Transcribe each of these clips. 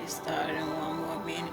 It started in 1 more minute.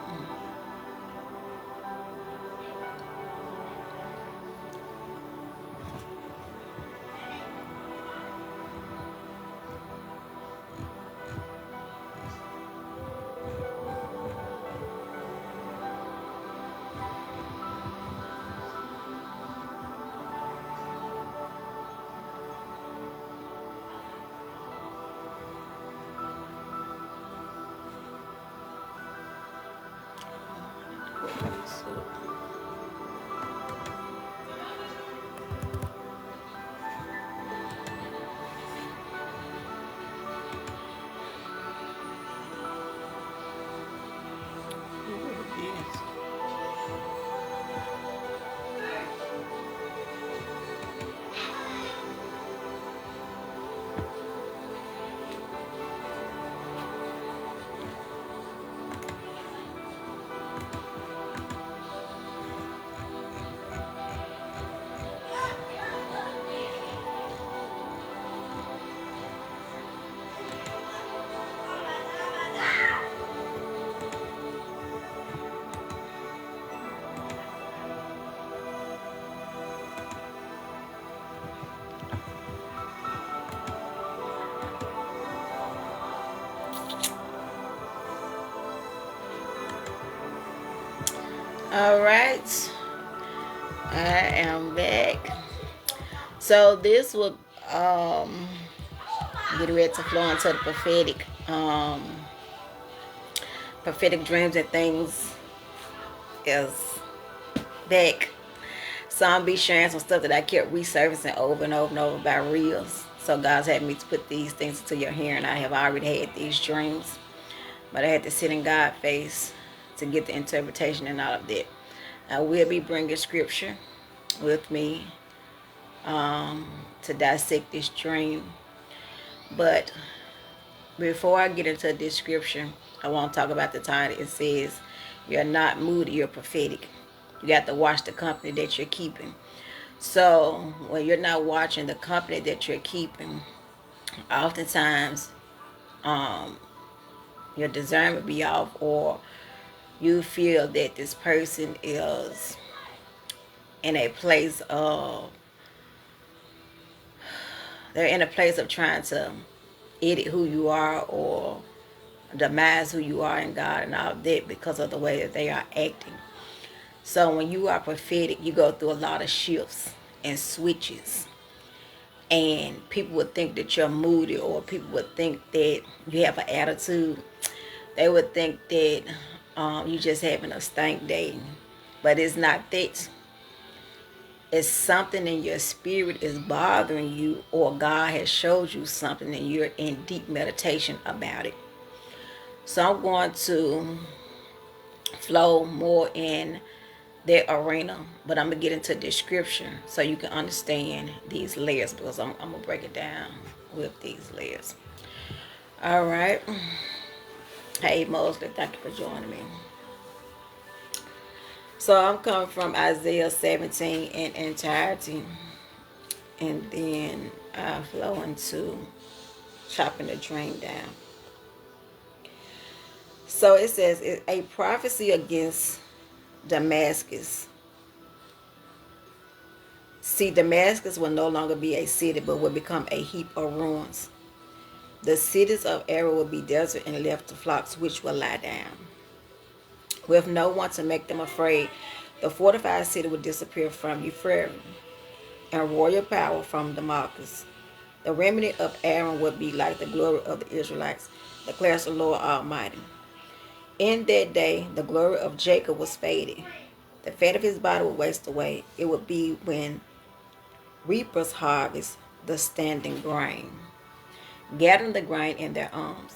All right, I am back. So this will get ready to flow into the prophetic dreams and things is back. So I'll be sharing some stuff that I kept resurfacing over and over and over by reels. So God's had me to put these things into your hearing. I have already had these dreams, but I had to sit in God's face to get the interpretation and all of that. I will be bringing scripture with me to dissect this dream. But before I get into this scripture, I want to talk about the title. It says, "You're not moody, you're prophetic." You got to watch the company that you're keeping. So when you're not watching the company that you're keeping, oftentimes your discernment be off, or you feel that this person is in a place of they're in a place of trying to edit who you are or demise who you are in God and all that because of the way that they are acting. So when you are prophetic, you go through a lot of shifts and switches. And people would think that you're moody, or people would think that you have an attitude. They would think that you just having a stank day. But it's not that. It's something in your spirit is bothering you, or God has showed you something and you're in deep meditation about it. So I'm going to flow more in that arena, but I'm going to get into description so you can understand these layers, because I'm going to break it down with these layers. All right. Hey, Mosley, thank you for joining me. So I'm coming from Isaiah 17 in entirety, and then I flow into chopping the dream down. So it says, a prophecy against Damascus. See, Damascus will no longer be a city, but will become a heap of ruins. The cities of Era will be desert and left to flocks which will lie down, with no one to make them afraid. The fortified city will disappear from Euphrates, and royal power from Damascus. The remnant of Aaron would be like the glory of the Israelites, declares the Lord Almighty. In that day, the glory of Jacob was faded. The fat of his body would waste away. It would be when reapers harvest the standing grain, gathering the grain in their arms,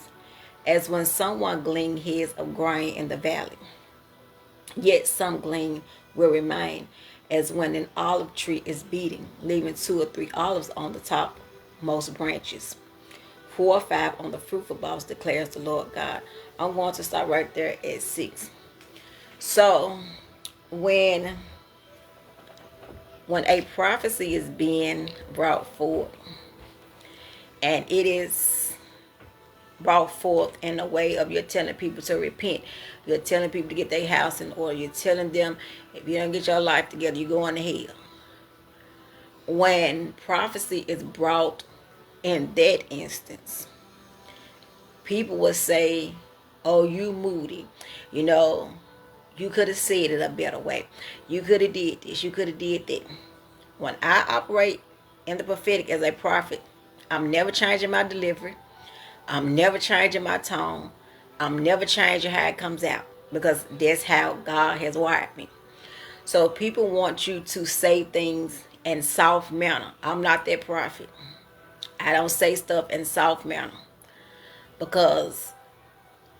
as when someone gleans heads of grain in the valley. Yet some glean will remain, as when an olive tree is beating, leaving 2 or 3 olives on the topmost branches, 4 or 5 on the fruitful boughs, declares the Lord God. I'm going to start right there at 6. So when a prophecy is being brought forth, and it is brought forth in the way of you're telling people to repent. You're telling people to get their house in order. You're telling them if you don't get your life together, you're going to hell. When prophecy is brought in that instance, people would say, oh, you moody. You know, you could have said it a better way. You could have did this. You could have did that. When I operate in the prophetic as a prophet, I'm never changing my delivery. I'm never changing my tone. I'm never changing how it comes out, because that's how God has wired me. So people want you to say things in soft manner. I'm not that prophet. I don't say stuff in soft manner, because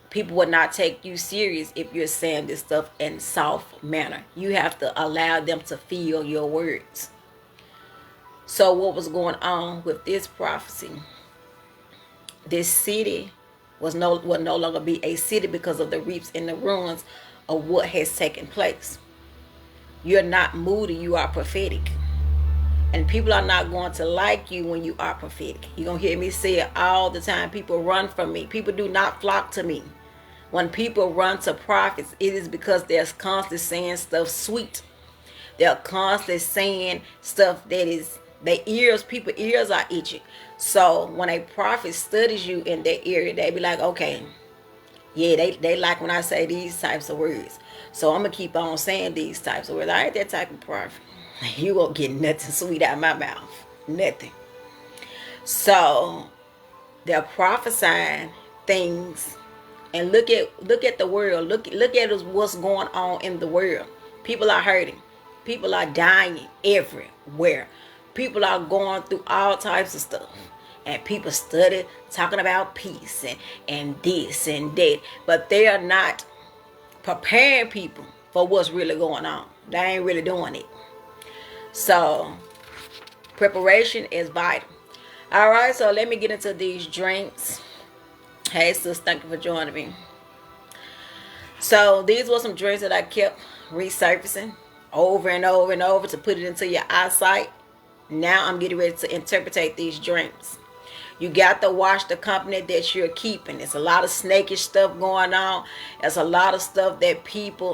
people would not take you serious if you're saying this stuff in soft manner. You have to allow them to feel your words. So what was going on with this prophecy? This city will no longer be a city because of the reaps and the ruins of what has taken place. You're not moody, you are prophetic. And people are not going to like you when you are prophetic. You're going to hear me say it all the time. People run from me. People do not flock to me. When people run to prophets, it is because they're constantly saying stuff sweet. They're constantly saying stuff that is, people's ears are itching. So when a prophet studies you in that area, they be like, okay, yeah, they like when I say these types of words. So I'm going to keep on saying these types of words. I ain't that type of prophet. You won't get nothing sweet out of my mouth. Nothing. So they're prophesying things. And look at the world. Look at what's going on in the world. People are hurting. People are dying everywhere. People are going through all types of stuff. And people study talking about peace and this and that. But they are not preparing people for what's really going on. They ain't really doing it. So preparation is vital. All right, so let me get into these drinks. Hey sis, thank you for joining me. So these were some drinks that I kept resurfacing over and over and over to put it into your eyesight. Now I'm getting ready to interpret these drinks. You got to watch the company that you're keeping. There's a lot of snakish stuff going on. There's a lot of stuff that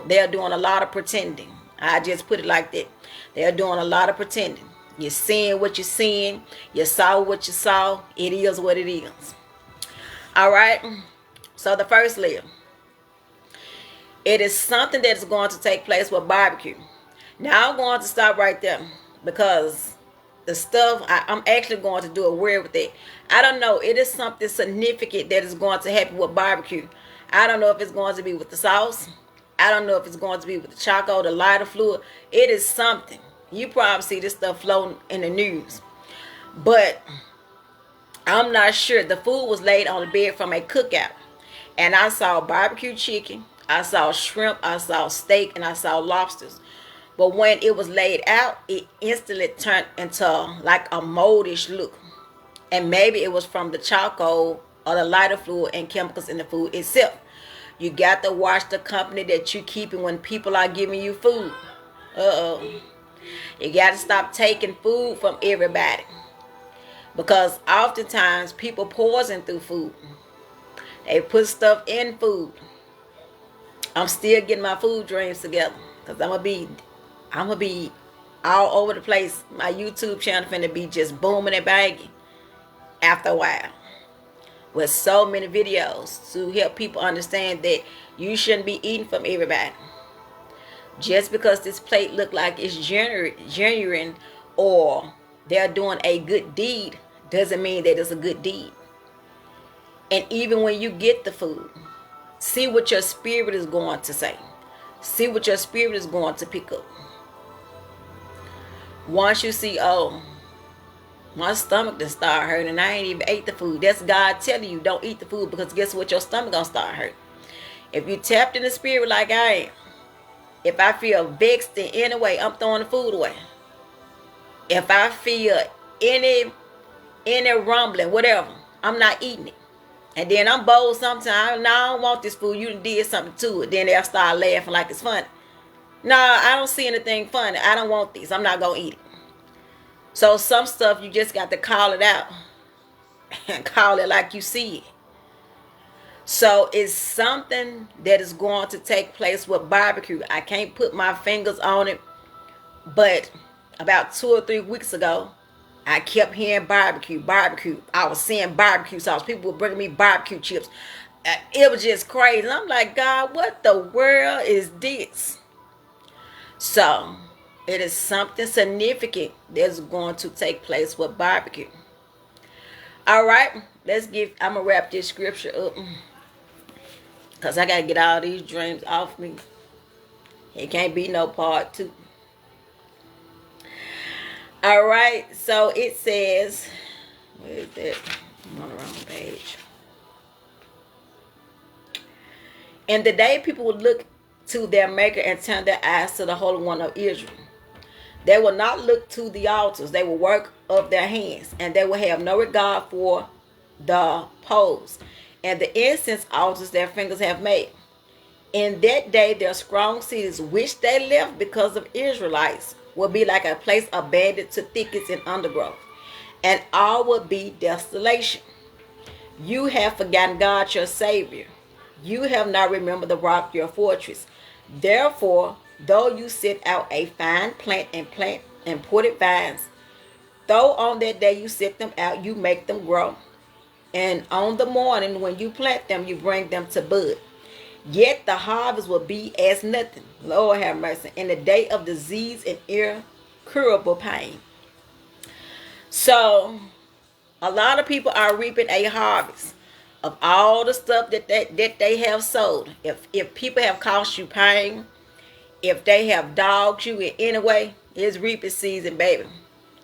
they're doing a lot of pretending. I just put it like that. They're doing a lot of pretending. You're seeing what you're seeing. You saw what you saw. It is what it is. All right. So the first layer. It is something that is going to take place with barbecue. Now I'm going to stop right there, because the stuff, I'm actually going to do a word with it. I don't know. It is something significant that is going to happen with barbecue. I don't know if it's going to be with the sauce. I don't know if it's going to be with the charcoal, the lighter fluid. It is something. You probably see this stuff floating in the news. But I'm not sure. The food was laid on the bed from a cookout. And I saw barbecue chicken. I saw shrimp. I saw steak. And I saw lobsters. But when it was laid out, it instantly turned into like a moldish look. And maybe it was from the charcoal or the lighter fluid and chemicals in the food itself. You got to watch the company that you're keeping when people are giving you food. You got to stop taking food from everybody. Because oftentimes people poison through food. They put stuff in food. I'm still getting my food dreams together, because I'm gonna be all over the place. My YouTube channel finna be just booming and banging after a while, with so many videos to help people understand that you shouldn't be eating from everybody. Just because this plate look like it's genuine or they're doing a good deed doesn't mean that it's a good deed. And even when you get the food, see what your spirit is going to say. See what your spirit is going to pick up. Once you see, oh, my stomach just start hurting and I ain't even ate the food. That's God telling you don't eat the food, because guess what? Your stomach gonna start hurting. If you tapped in the spirit like I am, if I feel vexed in any way, I'm throwing the food away. If I feel any rumbling, whatever, I'm not eating it. And then I'm bold sometimes. No, I don't want this food. You did something to it. Then they'll start laughing like it's funny. No, I don't see anything funny. I don't want this. I'm not going to eat it. So some stuff you just got to call it out. And call it like you see it. So it's something that is going to take place with barbecue. I can't put my fingers on it, but about 2 or 3 weeks ago, I kept hearing barbecue, barbecue. I was seeing barbecue sauce. People were bringing me barbecue chips. It was just crazy. I'm like, God, what the world is this? So it is something significant that's going to take place with barbecue. All right, I'm going to wrap this scripture up because I got to get all these dreams off me. It can't be no part two. All right, so it says, where is that? I'm on the wrong page. In the day people would look to their maker and turn their eyes to the Holy One of Israel. They will not look to the altars. They will work of their hands, and they will have no regard for the poles and the incense altars their fingers have made. In that day, their strong cities, which they left because of Israelites, will be like a place abandoned to thickets and undergrowth, and all will be desolation. You have forgotten God your Savior. You have not remembered the rock your fortress. Therefore, though you set out a fine plant and potted vines, though on that day you set them out, you make them grow. And on the morning when you plant them, you bring them to bud. Yet the harvest will be as nothing. Lord have mercy. In the day of disease and incurable pain. So, a lot of people are reaping a harvest of all the stuff that they have sold. If people have caused you pain, if they have dogged you in any way, it's reaping season, baby.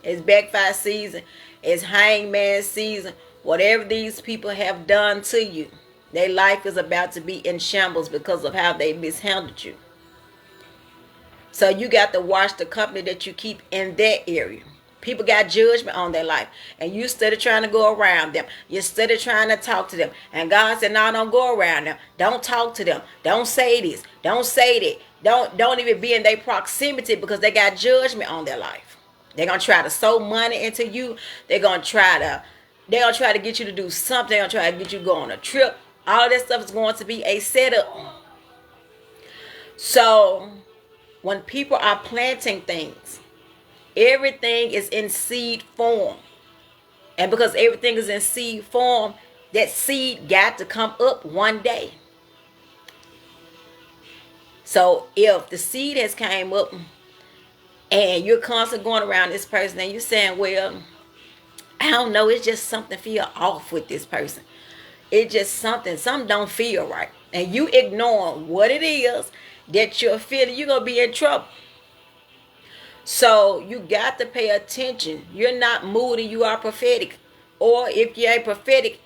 It's backfire season. It's hangman season. Whatever these people have done to you, their life is about to be in shambles because of how they mishandled you. So you got to watch the company that you keep in that area. People got judgment on their life, and you instead of trying to go around them, you instead of trying to talk to them. And God said, no, don't go around them. Don't talk to them. Don't say this. Don't say that. Don't even be in their proximity because they got judgment on their life. They're gonna try to sow money into you. They're gonna try to get you to do something. They're gonna try to get you to go on a trip. All of that stuff is going to be a setup. So when people are planting things, everything is in seed form. And because everything is in seed form, that seed got to come up one day. So if the seed has came up and you're constantly going around this person and you're saying, well, I don't know, it's just something feel off with this person. It's just something don't feel right. And you ignoring what it is that you're feeling, you're going to be in trouble. So you got to pay attention. You're not moody, you are prophetic. Or if you ain't prophetic,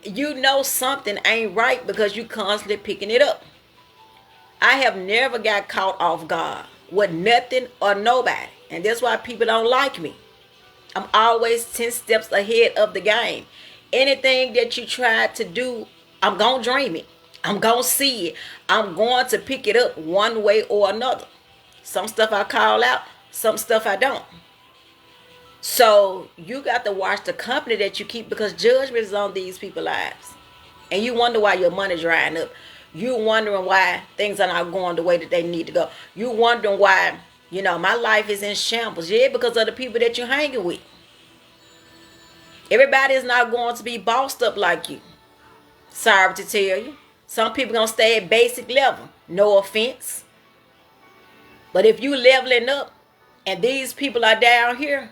you know something ain't right because you constantly picking it up. I have never got caught off guard with nothing or nobody. And that's why people don't like me. I'm always 10 steps ahead of the game. Anything that you try to do, I'm going to dream it. I'm going to see it. I'm going to pick it up one way or another. Some stuff I call out, some stuff I don't. So you got to watch the company that you keep because judgment is on these people's lives. And you wonder why your money's drying up. You wondering why things are not going the way that they need to go. You wondering why, my life is in shambles. Yeah, because of the people that you're hanging with. Everybody is not going to be bossed up like you. Sorry to tell you. Some people going to stay at basic level. No offense. But if you leveling up and these people are down here,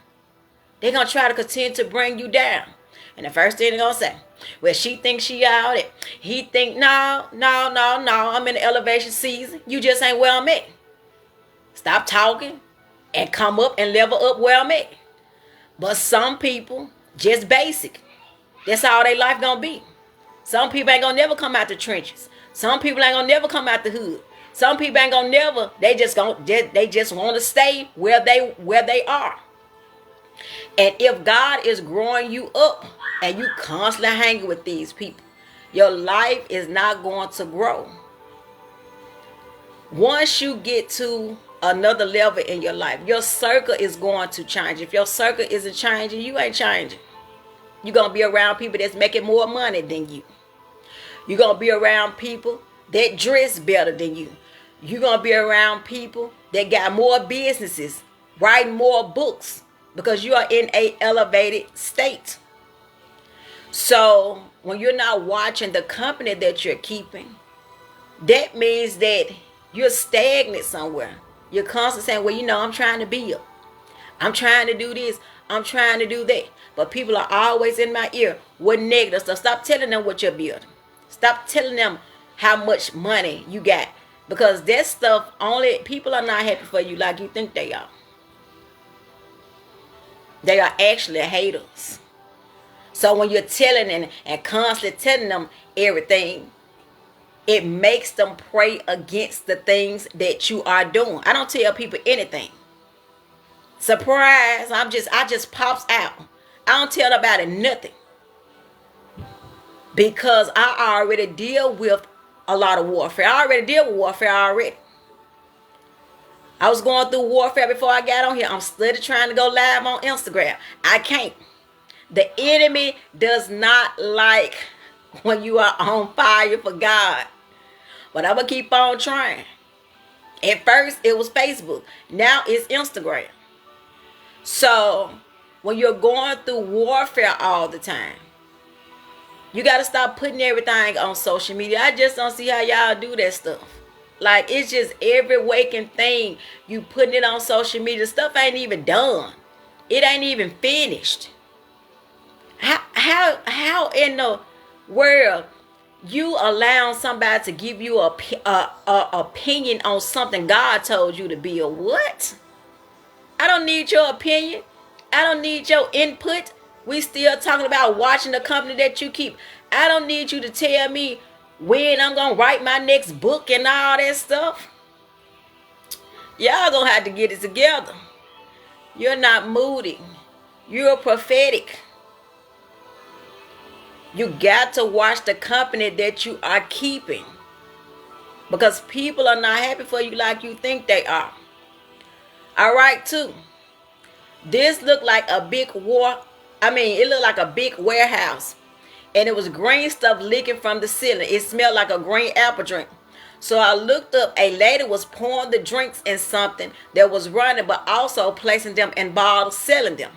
they're going to try to continue to bring you down. And the first thing they're going to say, well, she thinks she out it. He think, no, I'm in the elevation season. You just ain't where I'm at. Stop talking and come up and level up where I'm at. But some people, just basic. That's all their life going to be. Some people ain't going to never come out the trenches. Some people ain't going to never come out the hood. Some people ain't going to never, they just want to stay where they are. And if God is growing you up and you constantly hanging with these people, your life is not going to grow. Once you get to another level in your life, your circle is going to change. If your circle isn't changing, you ain't changing. You're going to be around people that's making more money than you. You're going to be around people that dress better than you. You're going to be around people that got more businesses, writing more books, because you are in a elevated state. So when you're not watching the company that you're keeping, that means that you're stagnant somewhere. You're constantly saying, well, I'm trying to build. I'm trying to do this. I'm trying to do that. But people are always in my ear with negative stuff. Stop telling them what you're building. Stop telling them how much money you got. Because that stuff, only people are not happy for you like you think they are. They are actually haters. So when you're telling and constantly telling them everything, it makes them pray against the things that you are doing. I don't tell people anything. Surprise, I just pops out. I don't tell nobody nothing. Because I already deal with a lot of warfare. I already deal with warfare already. I was going through warfare before I got on here. I'm still trying to go live on Instagram. I can't. The enemy does not like when you are on fire for God. But I'm going to keep on trying. At first, it was Facebook. Now it's Instagram. So, when you're going through warfare all the time, you got to stop putting everything on social media. I just don't see how y'all do that stuff. Like, it's just every waking thing you putting it on social media. Stuff ain't even done. It ain't even finished. How in the world you allowing somebody to give you a opinion on something God told you to build? What? I don't need your opinion. I don't need your input. We still talking about watching the company that you keep. I don't need you to tell me when I'm going to write my next book and all that stuff. Y'all going to have to get it together. You're not moody. You're prophetic. You got to watch the company that you are keeping. Because people are not happy for you like you think they are. All right, too. This looked like a big it looked like a big warehouse. And it was green stuff leaking from the ceiling. It smelled like a green apple drink. So I looked up. A lady was pouring the drinks in something that was running, but also placing them in bottles, selling them.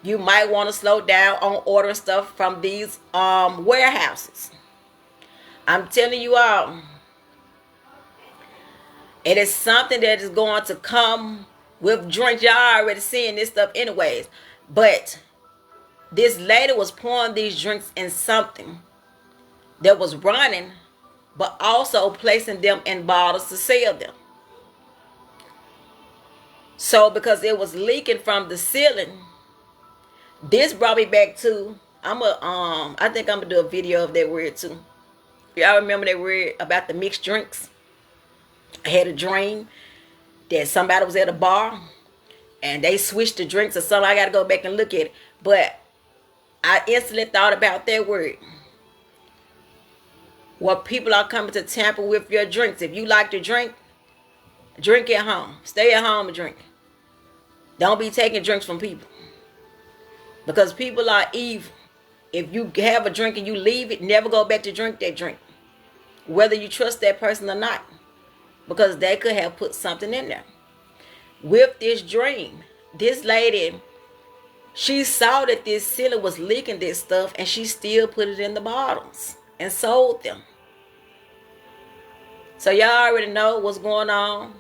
You might want to slow down on ordering stuff from these warehouses. I'm telling you all, it is something that is going to come with drinks. Y'all already seeing this stuff anyways. But this lady was pouring these drinks in something that was running, but also placing them in bottles to sell them. So because it was leaking from the ceiling, this brought me back to, I think I'm gonna do a video of that word too. Y'all remember that word about the mixed drinks? I had a dream that somebody was at a bar and they switched the drinks or something. I gotta go back and look at it. But I instantly thought about that word. What people are coming to tamper with your drinks. If you like to drink, drink at home. Stay at home and drink. Don't be taking drinks from people. Because people are evil. If you have a drink and you leave it, never go back to drink that drink. Whether you trust that person or not. Because they could have put something in there. With this dream, this lady, she saw that this ceiling was leaking this stuff and she still put it in the bottles and sold them. So y'all already know what's going on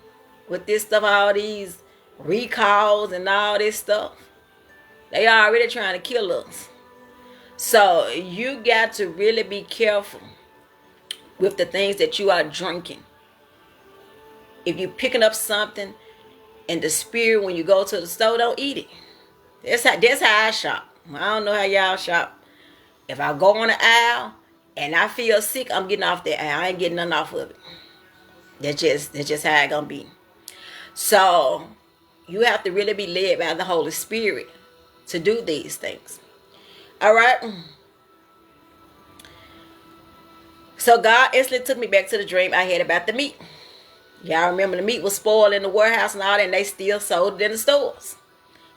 with this stuff, all these recalls and all this stuff. They are already trying to kill us. So you got to really be careful with the things that you are drinking. If you're picking up something in the spirit when you go to the store, don't eat it. That's how I shop. I don't know how y'all shop. If I go on the aisle and I feel sick, I'm getting off that aisle. I ain't getting nothing off of it. That's just how it gonna be. So you have to really be led by the Holy Spirit to do these things. All right. So God instantly took me back to the dream I had about the meat. Y'all remember the meat was spoiled in the warehouse and all that, and they still sold it in the stores.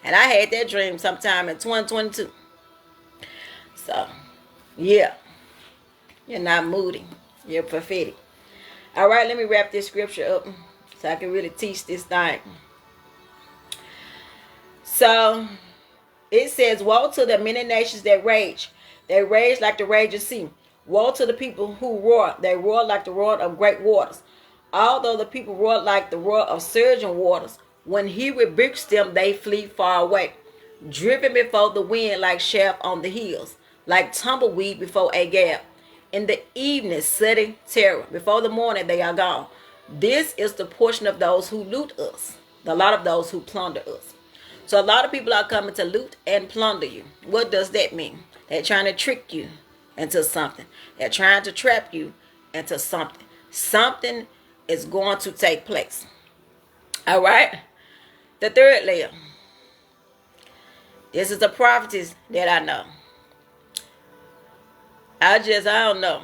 And I had that dream sometime in 2022. So, yeah. You're not moody. You're prophetic. All right, let me wrap this scripture up so I can really teach this thing. So it says, woe to the many nations that rage. They rage like the raging sea. Woe to the people who roar. They roar like the roar of great waters. Although the people roar like the roar of surging waters, when he rebukes them, they flee far away. Driven before the wind like chaff on the hills, like tumbleweed before a gale. In the evening, setting terror. Before the morning, they are gone. This is the portion of those who loot us. A lot of those who plunder us. So a lot of people are coming to loot and plunder you. What does that mean? They're trying to trick you into something. They're trying to trap you into something. Something is going to take place. All right. The third layer. This is the prophetess that I know. I don't know.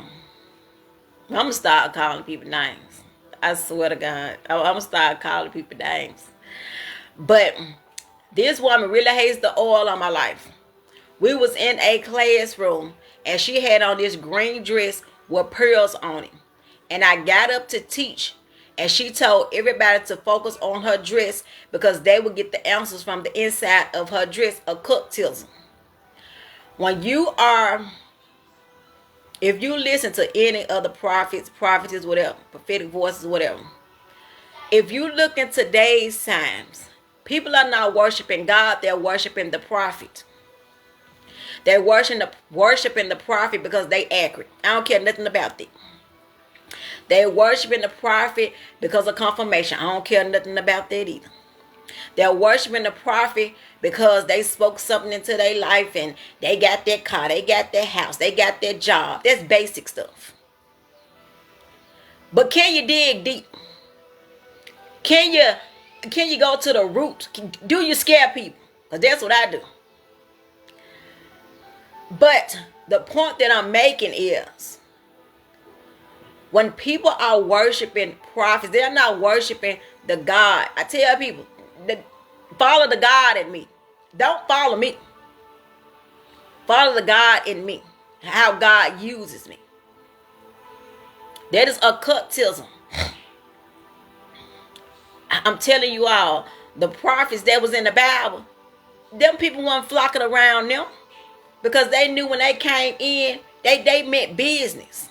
I'm going to start calling people names. I swear to God. I'm going to start calling people names. But this woman really hates the oil on my life. We was in a classroom and she had on this green dress with pearls on it. And I got up to teach and she told everybody to focus on her dress because they would get the answers from the inside of her dress, occultism. When you are, if you listen to any other prophets, prophetess, whatever, prophetic voices, whatever, if you look in today's times, people are not worshiping God, they're worshiping the prophet. They're worshiping the prophet because they accurate. I don't care nothing about that. They're worshiping the prophet because of confirmation. I don't care nothing about that either. They're worshiping the prophet because they spoke something into their life and they got their car, they got their house, they got their job. That's basic stuff. But can you dig deep? Can you go to the root? Do you scare people? Because that's what I do. But the point that I'm making is, when people are worshiping prophets, they're not worshiping the God. I tell people, follow the God in me. Don't follow me. Follow the God in me. How God uses me. That is occultism. I'm telling you all, the prophets that was in the Bible, them people weren't flocking around them because they knew when they came in, they meant business.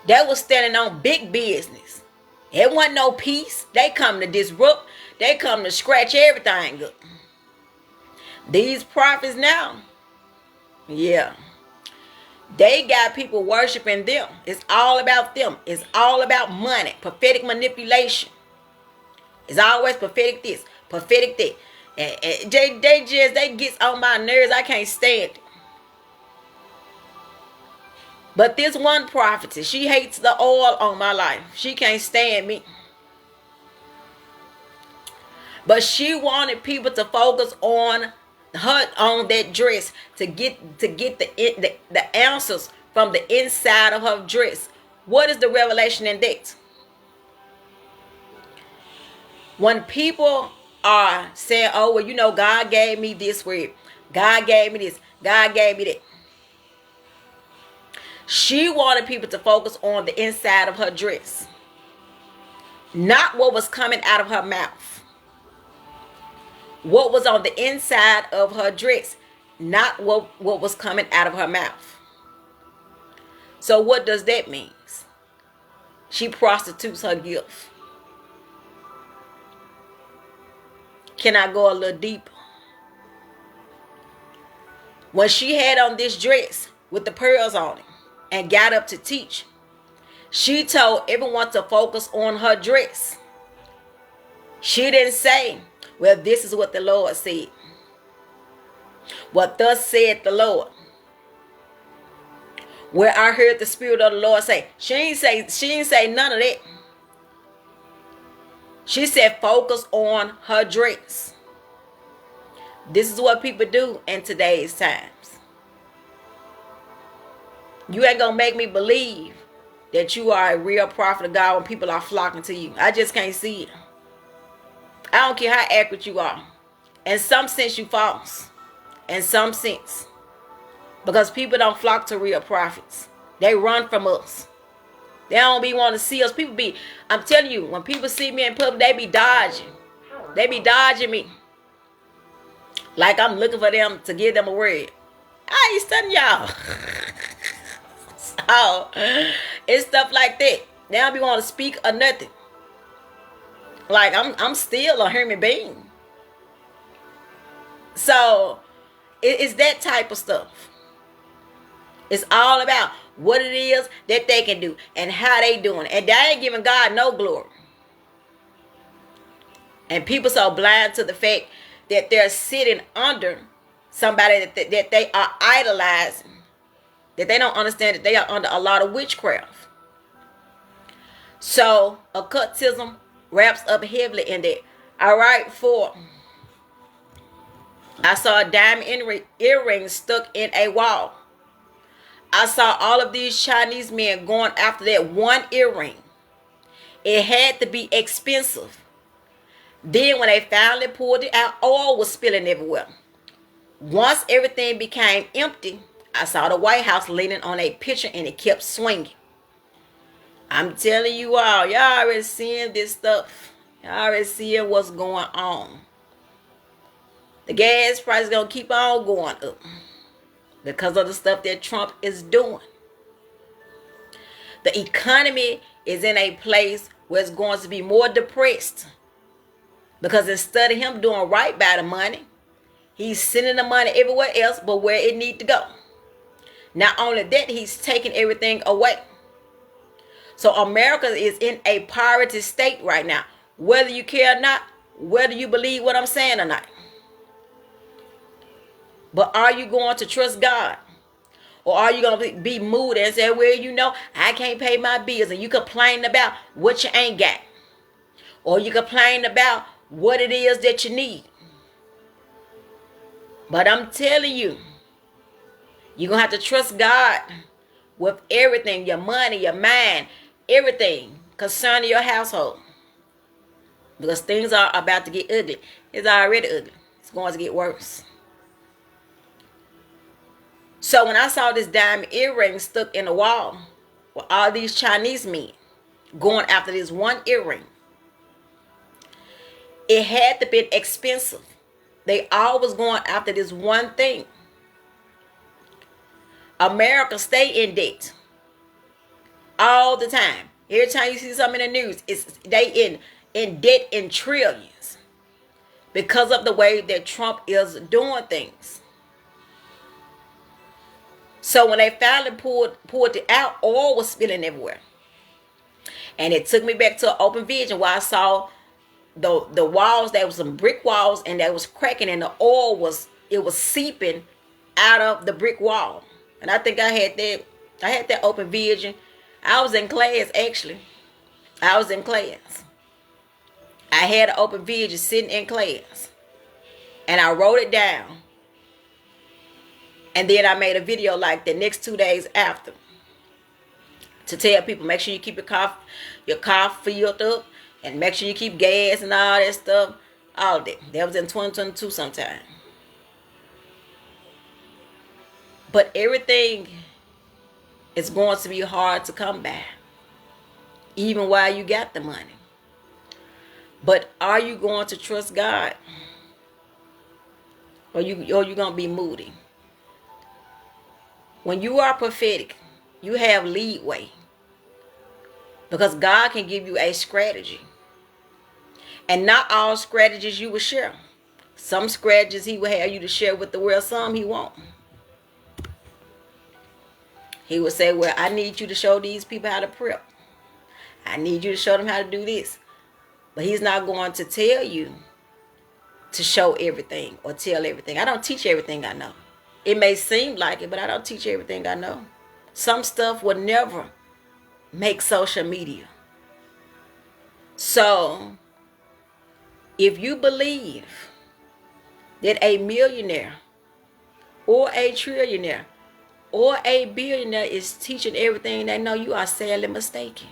They was standing on big business. It wasn't no peace. They come to disrupt. They come to scratch everything up. These prophets now, yeah, they got people worshiping them. It's all about them. It's all about money, prophetic manipulation. It's always prophetic this, prophetic that. And they get on my nerves. I can't stand it. But this one prophetess, she hates the oil on my life. She can't stand me. But she wanted people to focus on her, on that dress, to get the answers from the inside of her dress. What is the revelation in that? When people are saying, oh, well, you know, God gave me this word. God gave me this. God gave me that. She wanted people to focus on the inside of her dress. Not what was coming out of her mouth. What was on the inside of her dress. Not what was coming out of her mouth. So what does that mean? She prostitutes her gift. Can I go a little deeper? When she had on this dress with the pearls on it and got up to teach, she told everyone to focus on her dress. She didn't say, well, this is what the Lord said. What thus said the Lord. Where I heard the Spirit of the Lord say. She didn't say none of that. She said focus on her dress. This is what people do in today's times. You ain't gonna make me believe that you are a real prophet of God when people are flocking to you. I just can't see it. I don't care how accurate you are. In some sense you false. In some sense. Because people don't flock to real prophets. They run from us. They don't be want to see us. I'm telling you, when people see me in public, they be dodging. They be dodging me. Like I'm looking for them to give them a word. I ain't studying y'all. So, it's stuff like that. They don't be want to speak or nothing. Like I'm still a human being. So, it's that type of stuff. It's all about what it is that they can do and how they doing it. And they ain't giving God no glory. And people so blind to the fact that they're sitting under somebody that they are idolizing, that they don't understand that they are under a lot of witchcraft. So occultism wraps up heavily in that. All right, 4. I saw a diamond earring stuck in a wall. I saw all of these Chinese men going after that one earring. It had to be expensive. Then when they finally pulled it out, oil was spilling everywhere. Once everything became empty, I saw the White House leaning on a picture and it kept swinging. I'm telling you all, y'all already seeing this stuff. Y'all already seeing what's going on. The gas price is going to keep on going up because of the stuff that Trump is doing. The economy is in a place where it's going to be more depressed. Because instead of him doing right by the money, he's sending the money everywhere else but where it needs to go. Not only that, he's taking everything away. So America is in a poverty state right now. Whether you care or not, whether you believe what I'm saying or not. But are you going to trust God? Or are you going to be moody and say, well, you know, I can't pay my bills. And you complain about what you ain't got. Or you complain about what it is that you need. But I'm telling you, you're going to have to trust God with everything. Your money, your mind, everything concerning your household. Because things are about to get ugly. It's already ugly. It's going to get worse. So when I saw this diamond earring stuck in the wall with all these Chinese men going after this one earring, it had to be expensive. They always going after this one thing. America stay in debt all the time. Every time you see something in the news, they in debt in trillions because of the way that Trump is doing things. So when they finally pulled it out, oil was spilling everywhere. And it took me back to an open vision where I saw the walls. There was some brick walls and that was cracking, and the oil was seeping out of the brick wall. And I think I had that open vision. I was in class, actually. I was in class. I had an open vision sitting in class. And I wrote it down. And then I made a video like the next 2 days after to tell people, make sure you keep your car filled up, and make sure you keep gas and all that stuff. All that. That was in 2022 sometime. But everything is going to be hard to come by, even while you got the money. But are you going to trust God? Or you going to be moody? When you are prophetic, you have leeway. Because God can give you a strategy. And not all strategies you will share. Some strategies he will have you to share with the world. Some he won't. He will say, well, I need you to show these people how to prep. I need you to show them how to do this. But he's not going to tell you to show everything or tell everything. I don't teach everything I know. It may seem like it, but I don't teach everything I know. Some stuff will never make social media. So, if you believe that a millionaire or a trillionaire or a billionaire is teaching everything they know, you are sadly mistaken.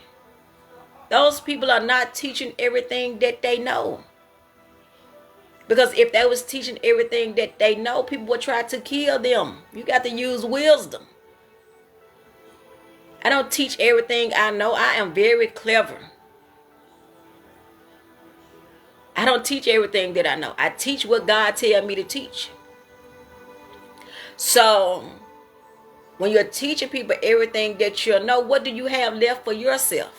Those people are not teaching everything that they know. Because if they was teaching everything that they know, people would try to kill them. You got to use wisdom. I don't teach everything I know. I am very clever. I don't teach everything that I know. I teach what God tells me to teach. So when you're teaching people everything that you know, what do you have left for yourself?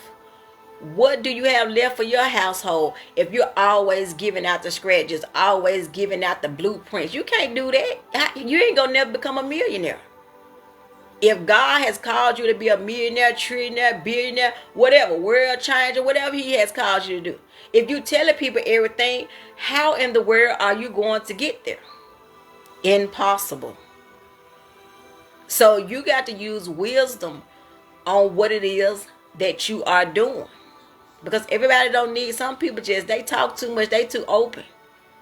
What do you have left for your household if you're always giving out the scratches, always giving out the blueprints? You can't do that. You ain't gonna never become a millionaire. If God has called you to be a millionaire, trillionaire, billionaire, whatever, world changer, whatever he has called you to do, if you telling people everything, how in the world are you going to get there? Impossible. So you got to use wisdom on what it is that you are doing. Because everybody don't need, some people just, they talk too much, they too open.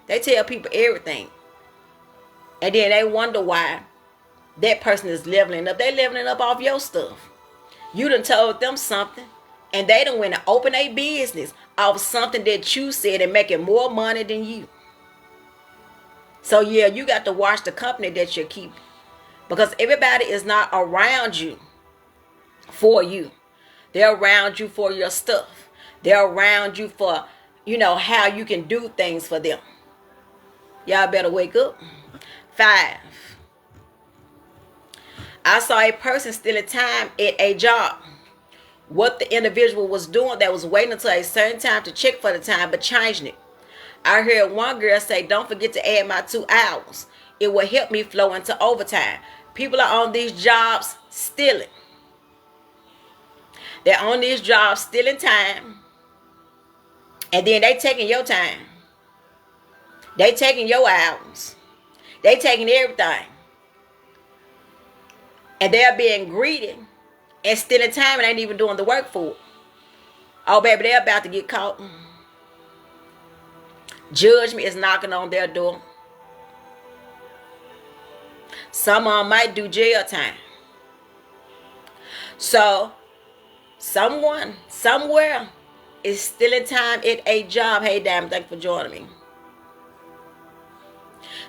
They tell people everything. And then they wonder why that person is leveling up. They leveling up off your stuff. You done told them something, and they done went to open a business off something that you said and making more money than you. So yeah, you got to watch the company that you're keeping. Because everybody is not around you for you. They're around you for your stuff. They're around you for, how you can do things for them. Y'all better wake up. 5. I saw a person stealing time at a job. What the individual was doing, that was waiting until a certain time to check for the time, but changing it. I heard one girl say, "Don't forget to add my 2 hours. It will help me flow into overtime." People are on these jobs stealing. They're on these jobs stealing time. And then they taking your time. They taking your hours. They taking everything. And they're being greedy and stealing time and ain't even doing the work for it. Oh, baby, they're about to get caught. Judgment is knocking on their door. Some of them might do jail time. So, someone, somewhere, is stealing time at a job. Hey, damn, thank you for joining me.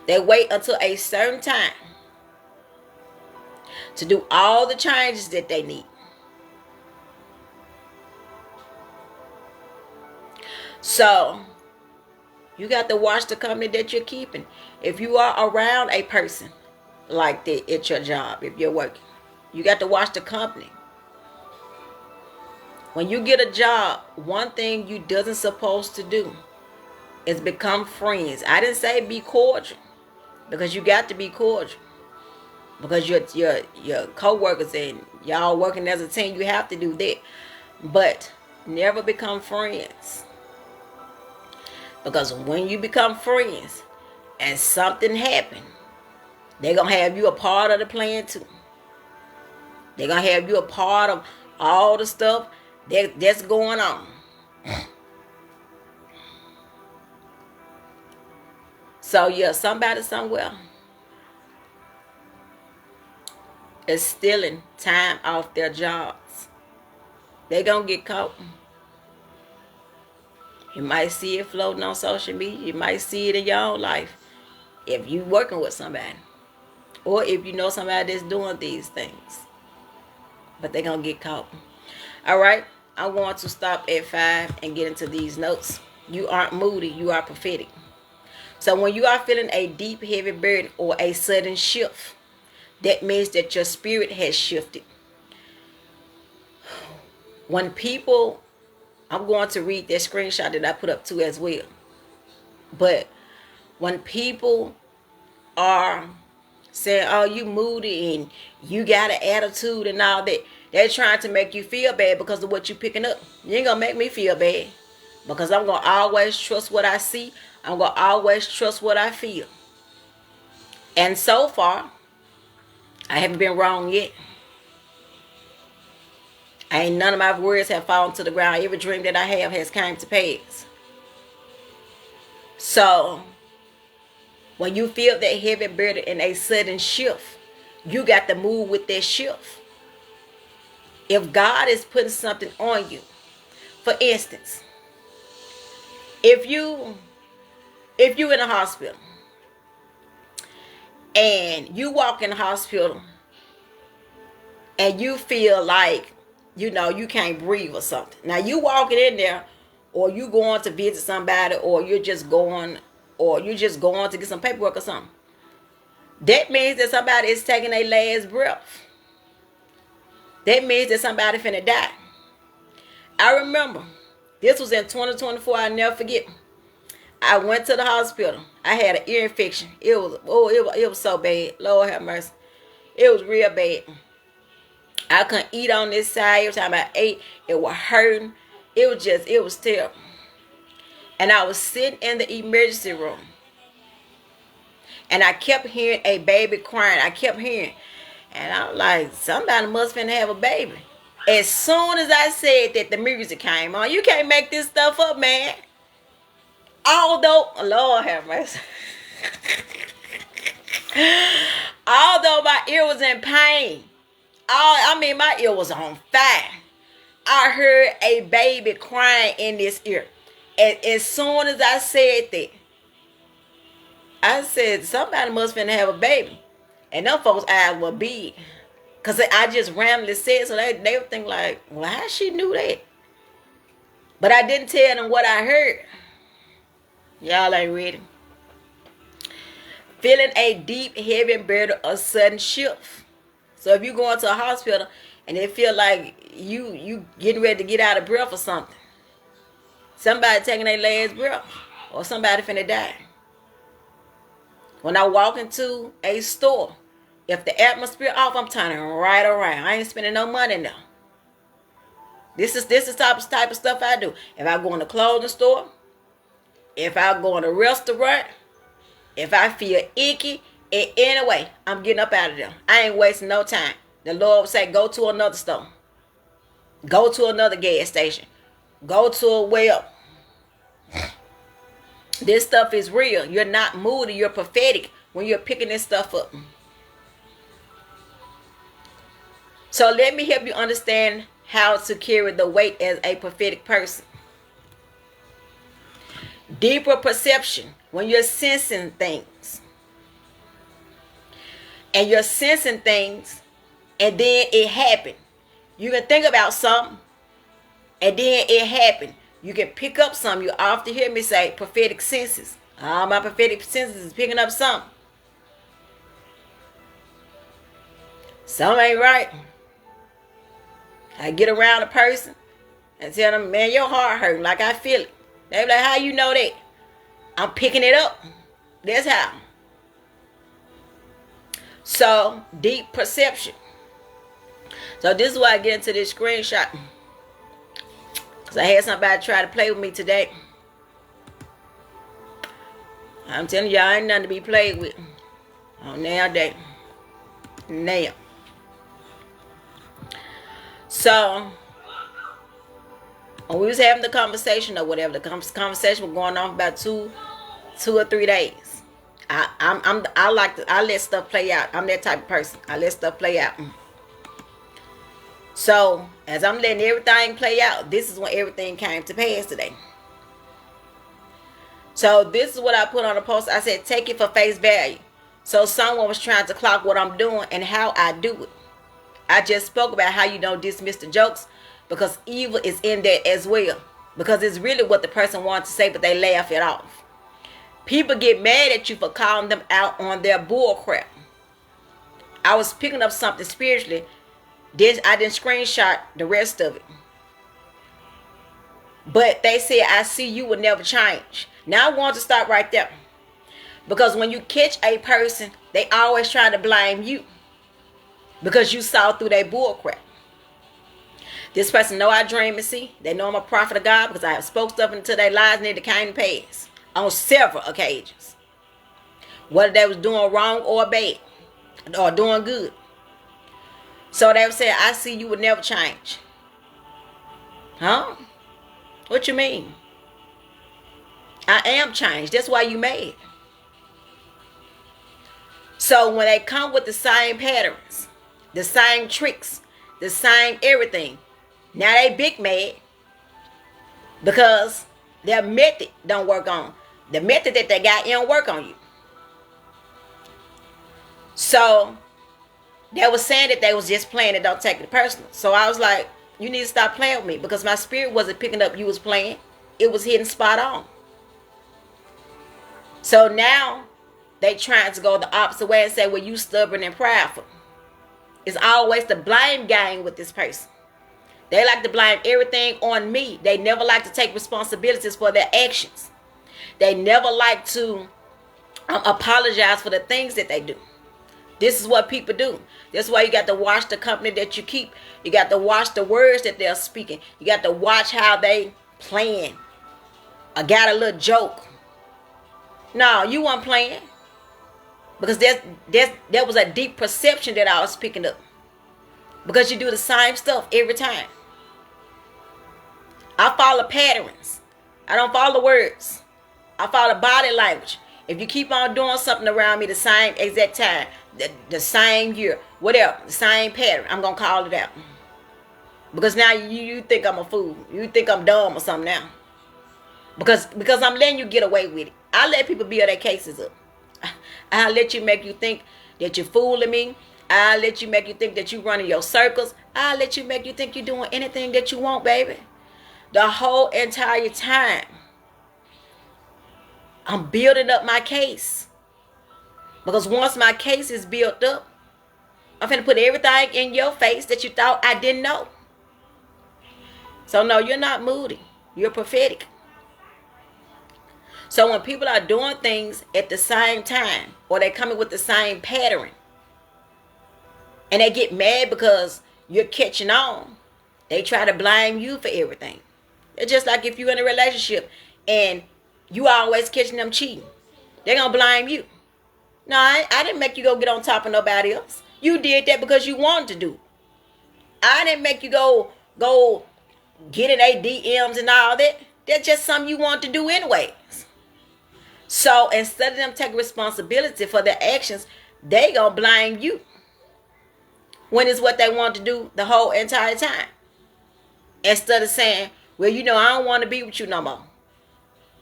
They wait until a certain time to do all the changes that they need. So, you got to watch the company that you're keeping. If you are around a person like that at your job, if you're working, you got to watch the company. When you get a job, one thing you doesn't supposed to do is become friends. I didn't say be cordial, because you got to be cordial. Because your co-workers and y'all working as a team, you have to do that. But never become friends. Because when you become friends and something happen, they're going to have you a part of the plan too. They're going to have you a part of all the stuff that's going on. So yeah, somebody somewhere is stealing time off their jobs. They're going to get caught. You might see it floating on social media. You might see it in your own life if you working with somebody. Or if you know somebody that's doing these things. But they're going to get caught. All right. I'm going to stop at 5 and get into these notes. You aren't moody. You are prophetic. So when you are feeling a deep, heavy burden or a sudden shift, that means that your spirit has shifted. When people, I'm going to read that screenshot that I put up too as well. But when people are saying, "Oh, you moody and you got an attitude and all that," they're trying to make you feel bad because of what you're picking up. You ain't going to make me feel bad. Because I'm going to always trust what I see. I'm going to always trust what I feel. And so far, I haven't been wrong yet. Ain't none of my words have fallen to the ground. Every dream that I have has come to pass. So, when you feel that heavy burden and a sudden shift, you got to move with that shift. If God is putting something on you, for instance, if you in a hospital and you walk in the hospital and you feel like you know, you can't breathe or something. Now you walking in there, or you going to visit somebody, or you're just going, to get some paperwork or something. That means that somebody is taking their last breath. That means that somebody finna die. I remember, this was in 2024, I'll never forget. I went to the hospital. I had an ear infection. It was so bad. Lord have mercy. It was real bad. I couldn't eat on this side. Every time I ate, it was hurting. It was terrible. And I was sitting in the emergency room. And I kept hearing a baby crying. I kept hearing. And I was like, somebody must finna have a baby. As soon as I said that, the music came on. You can't make this stuff up, man. Although, Lord have mercy. Although my ear was in pain. My ear was on fire. I heard a baby crying in this ear. And as soon as I said that, I said, somebody must finna have a baby. And them folks' eyes were big. Because I just randomly said, so they would think like, well, how she knew that? But I didn't tell them what I heard. Y'all ain't ready. Feeling a deep, heavy burden, a sudden shift. So if you go into a hospital and it feel like you getting ready to get out of breath or something, somebody taking their last breath, or somebody finna die. When I walk into a store, if the atmosphere off, I'm turning right around. I ain't spending no money now. This is type of stuff I do. If I go in a clothing store, if I go in a restaurant, if I feel icky in any way, I'm getting up out of there. I ain't wasting no time. The Lord would say, go to another store. Go to another gas station. Go to a well. This stuff is real. You're not moody. You're prophetic when you're picking this stuff up. So let me help you understand how to carry the weight as a prophetic person. Deeper perception, when you're sensing things. And you're sensing things, and then it happened. You can think about something, and then it happened. You can pick up something. You often hear me say prophetic senses. All my prophetic senses is picking up something. Something ain't right. I get around a person and tell them, man, your heart hurting like I feel it. They be like, how you know that? I'm picking it up. That's how. So, deep perception. So this is why I get into this screenshot. Because I had somebody try to play with me today. I'm telling y'all, ain't nothing to be played with. On nowadays. Now. So, when we was having the conversation or whatever, the conversation was going on for about two or 3 days. I let stuff play out. I'm that type of person. I let stuff play out. So, as I'm letting everything play out, this is when everything came to pass today. So, this is what I put on the post. I said, take it for face value. So, someone was trying to clock what I'm doing and how I do it. I just spoke about how you don't dismiss the jokes, because evil is in that as well. Because it's really what the person wants to say, but they laugh it off. People get mad at you for calling them out on their bull crap. I was picking up something spiritually. I didn't screenshot the rest of it. But they said, I see you will never change. Now I want to stop right there. Because when you catch a person, they always try to blame you. Because you saw through their bull crap. This person know I dream and see. They know I'm a prophet of God because I have spoke stuff into their lives and it came to pass on several occasions. Whether they was doing wrong or bad or doing good. So they would say, I see you would never change. Huh? What you mean? I am changed. That's why you mad. So when they come with the same patterns, the same tricks, the same everything, now they big mad because their method don't work on. The method that they got, it don't work on you. So they was saying that they was just playing it, don't take it personal. So I was like, You need to stop playing with me, because my spirit wasn't picking up you was playing. It was hitting spot on. So now they trying to go the opposite way and say, well, you stubborn and prideful. It's always the blame game with this person. They like to blame everything on me. They never like to take responsibilities for their actions. They never like to apologize for the things that they do. This is what people do. That's why you got to watch the company that you keep. You got to watch the words that they're speaking. You got to watch how they playing. I got a little joke. No, you weren't playing. Because there was a deep perception that I was picking up. Because you do the same stuff every time. I follow patterns. I don't follow words. I follow body language. If you keep on doing something around me the same exact time, the same year, whatever, the same pattern, I'm going to call it out. Because now you think I'm a fool. You think I'm dumb or something now. Because I'm letting you get away with it. I let people build their cases up. I let you make you think that you're fooling me. I let you make you think that you're running your circles. I let you make you think you're doing anything that you want, baby. The whole entire time, I'm building up my case. Because once my case is built up, I'm finna put everything in your face that you thought I didn't know. So no, you're not moody. You're prophetic. So when people are doing things at the same time, or they coming with the same pattern, and they get mad because you're catching on, they try to blame you for everything. It's just like if you're in a relationship and you always catching them cheating. They're going to blame you. No, I didn't make you go get on top of nobody else. You did that because you wanted to do it. I didn't make you go get in ADMs and all that. That's just something you want to do anyways. So instead of them taking responsibility for their actions, they going to blame you. When it's what they want to do the whole entire time. Instead of saying, well, I don't want to be with you no more.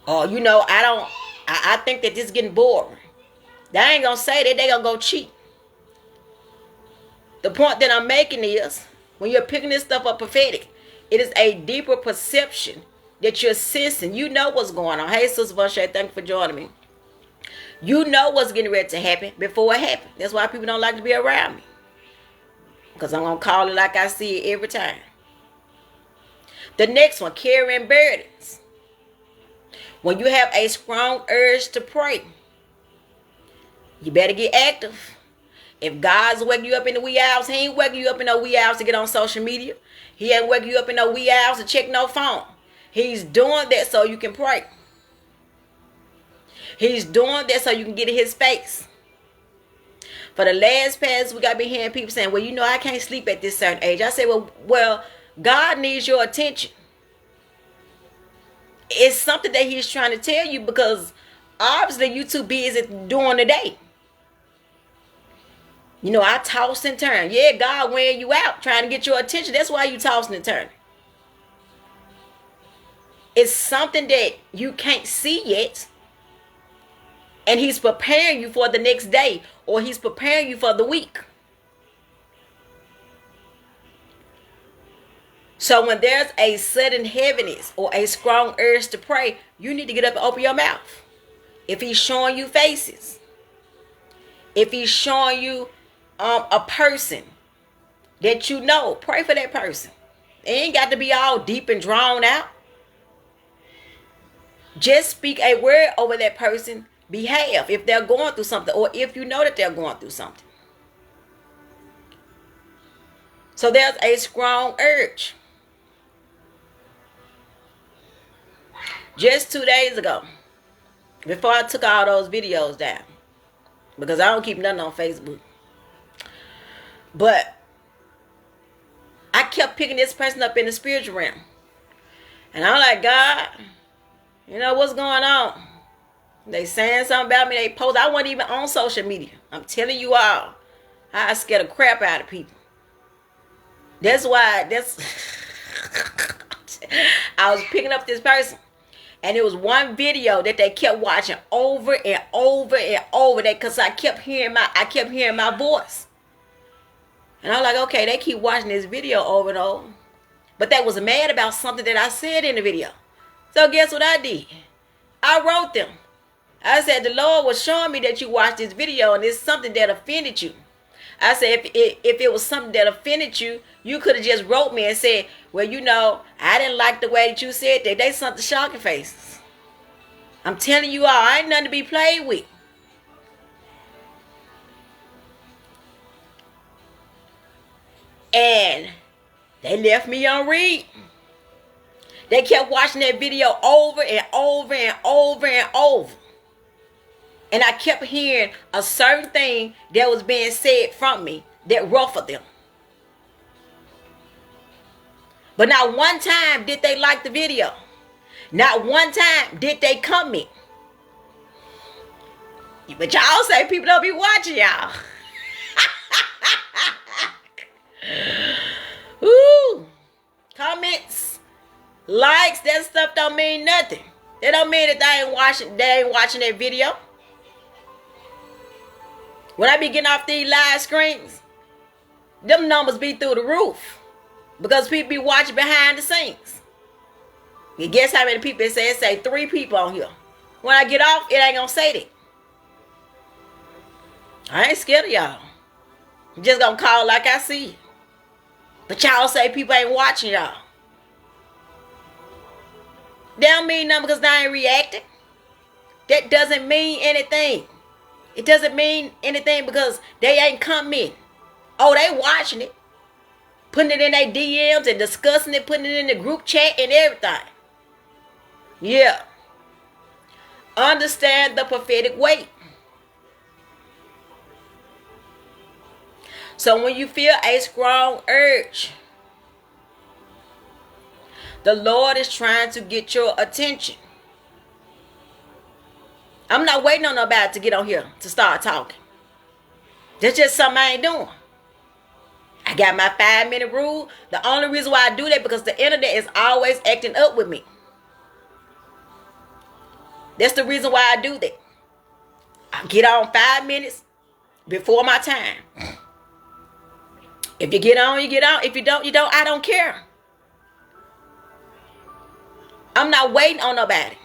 Or, I think that this is getting boring. They ain't going to say that. They going to go cheat. The point that I'm making is, when you're picking this stuff up prophetic, it is a deeper perception that you're sensing. You know what's going on. Hey, Sister Vanshay, thank you for joining me. You know what's getting ready to happen before it happens. That's why people don't like to be around me. Because I'm going to call it like I see it every time. The next one, carrying burdens. When you have a strong urge to pray, you better get active. If God's waking you up in the wee hours, he ain't waking you up in no wee hours to get on social media. He ain't waking you up in no wee hours to check no phone. He's doing that so you can pray. He's doing that so you can get in his face. For the last past week, I've been hearing people saying, well, I can't sleep at this certain age. I say, well, God needs your attention. It's something that he's trying to tell you, because obviously you're too busy during the day. I toss and turn. Yeah, God wearing you out trying to get your attention. That's why you tossing and turning. It's something that you can't see yet. And he's preparing you for the next day, or he's preparing you for the week. So when there's a sudden heaviness or a strong urge to pray, you need to get up and open your mouth. If he's showing you faces, if he's showing you a person that you know, pray for that person. It ain't got to be all deep and drawn out. Just speak a word over that person. Behalf if they're going through something, or if you know that they're going through something. So there's a strong urge. Just 2 days ago, before I took all those videos down, because I don't keep nothing on Facebook, but I kept picking this person up in the spiritual realm, and I'm like, God, what's going on? They saying something about me. They post. I wasn't even on social media. I'm telling you all, I scared the crap out of people. That's why. I was picking up this person, and it was one video that they kept watching over and over and over. That because I kept hearing my voice, and I'm like, okay, they keep watching this video over and over. But they was mad about something that I said in the video. So guess what I did? I wrote them. I said, the Lord was showing me that you watched this video and it's something that offended you. I said, if it was something that offended you, you could have just wrote me and said, well, you know, I didn't like the way that you said that. They something shocking faces. I'm telling you all, I ain't nothing to be played with. And they left me on read. They kept watching that video over and over and over and over. And I kept hearing a certain thing that was being said from me that ruffled them. But not one time did they like the video. Not one time did they comment. But y'all say people don't be watching y'all. Ooh. Comments, likes, that stuff don't mean nothing. They don't mean that they ain't watching that video. When I be getting off these live screens, them numbers be through the roof. Because people be watching behind the scenes. You guess how many people it say? It say 3 people on here. When I get off, it ain't gonna say that. I ain't scared of y'all. I'm just gonna call like I see it. But y'all say people ain't watching y'all. That don't mean nothing because they ain't reacting. That doesn't mean anything. It doesn't mean anything because they ain't commenting. Oh, they watching it. Putting it in their DMs and discussing it, putting it in the group chat and everything. Yeah. Understand the prophetic weight. So when you feel a strong urge, the Lord is trying to get your attention. I'm not waiting on nobody to get on here to start talking. That's just something I ain't doing. I got my 5-minute rule. The only reason why I do that because the internet is always acting up with me. That's the reason why I do that. I get on 5 minutes before my time. If you get on, you get on. If you don't, you don't. I don't care. I'm not waiting on nobody.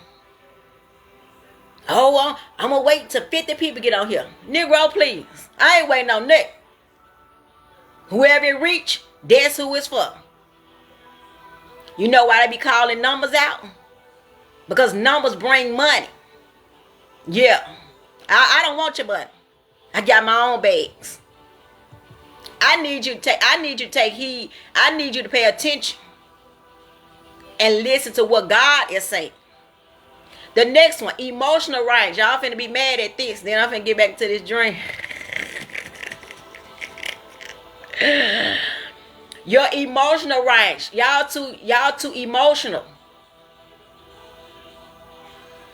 Oh, well, I'm going to wait till 50 people get on here. Negro, please. I ain't waiting on that. Whoever it reach, that's who it's for. You know why they be calling numbers out? Because numbers bring money. Yeah. I don't want your money. I got my own bags. I need you to take heed. I need you to pay attention and listen to what God is saying. The next one, emotional range. Y'all finna be mad at this. Then I'm finna get back to this dream. Your emotional range. Y'all too emotional.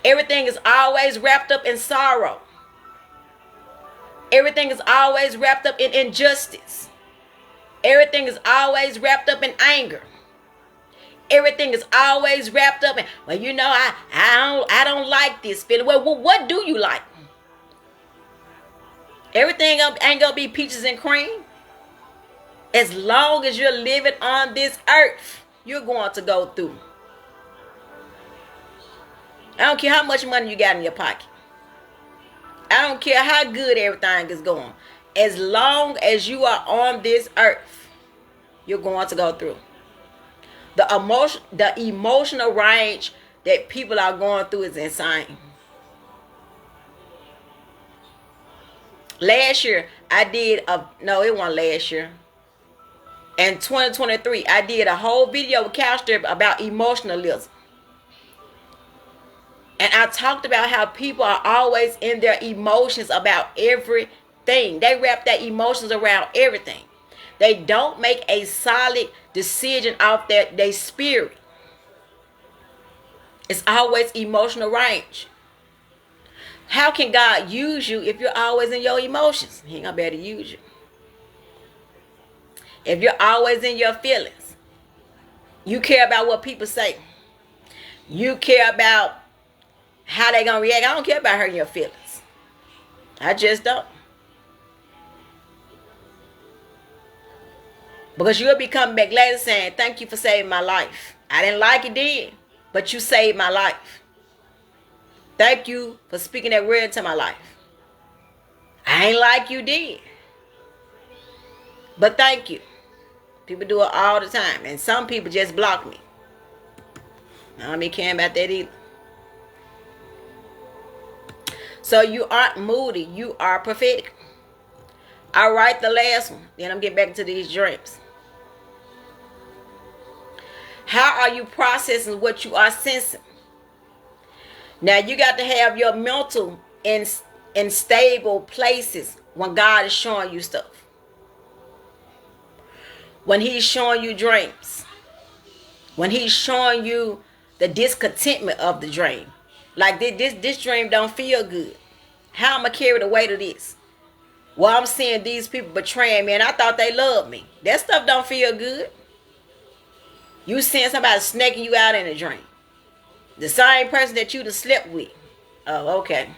Everything is always wrapped up in sorrow. Everything is always wrapped up in injustice. Everything is always wrapped up in anger. Everything is always wrapped up in, well, you know, I don't like this feeling. Well, what do you like? Everything ain't gonna be peaches and cream. As long as you're living on this earth, you're going to go through. I don't care how much money you got in your pocket. I don't care how good everything is going. As long as you are on this earth, you're going to go through. The emotional range that people are going through is insane. Last year, it wasn't last year. In 2023, I did a whole video with Calstrip about emotionalism. And I talked about how people are always in their emotions about everything. They wrap their emotions around everything. They don't make a solid decision off their spirit. It's always emotional range. How can God use you if you're always in your emotions? He ain't gonna be able to use you. If you're always in your feelings, you care about what people say. You care about how they gonna react. I don't care about hurting your feelings. I just don't. Because you'll be coming back later saying, thank you for saving my life. I didn't like it then, but you saved my life. Thank you for speaking that word into my life. I ain't like you did, but thank you. People do it all the time, and some people just block me. I don't be caring about that either. So you aren't moody, you are prophetic. All right, the last one. Then I'm getting back into these dreams. How are you processing what you are sensing? Now you got to have your mental in stable places when God is showing you stuff. When he's showing you dreams. When he's showing you the discontentment of the dream. Like this dream don't feel good. How am I carry the weight of this? Well, I'm seeing these people betraying me and I thought they loved me. That stuff don't feel good. You seeing somebody snaking you out in a dream. The same person that you done slept with. Oh, okay.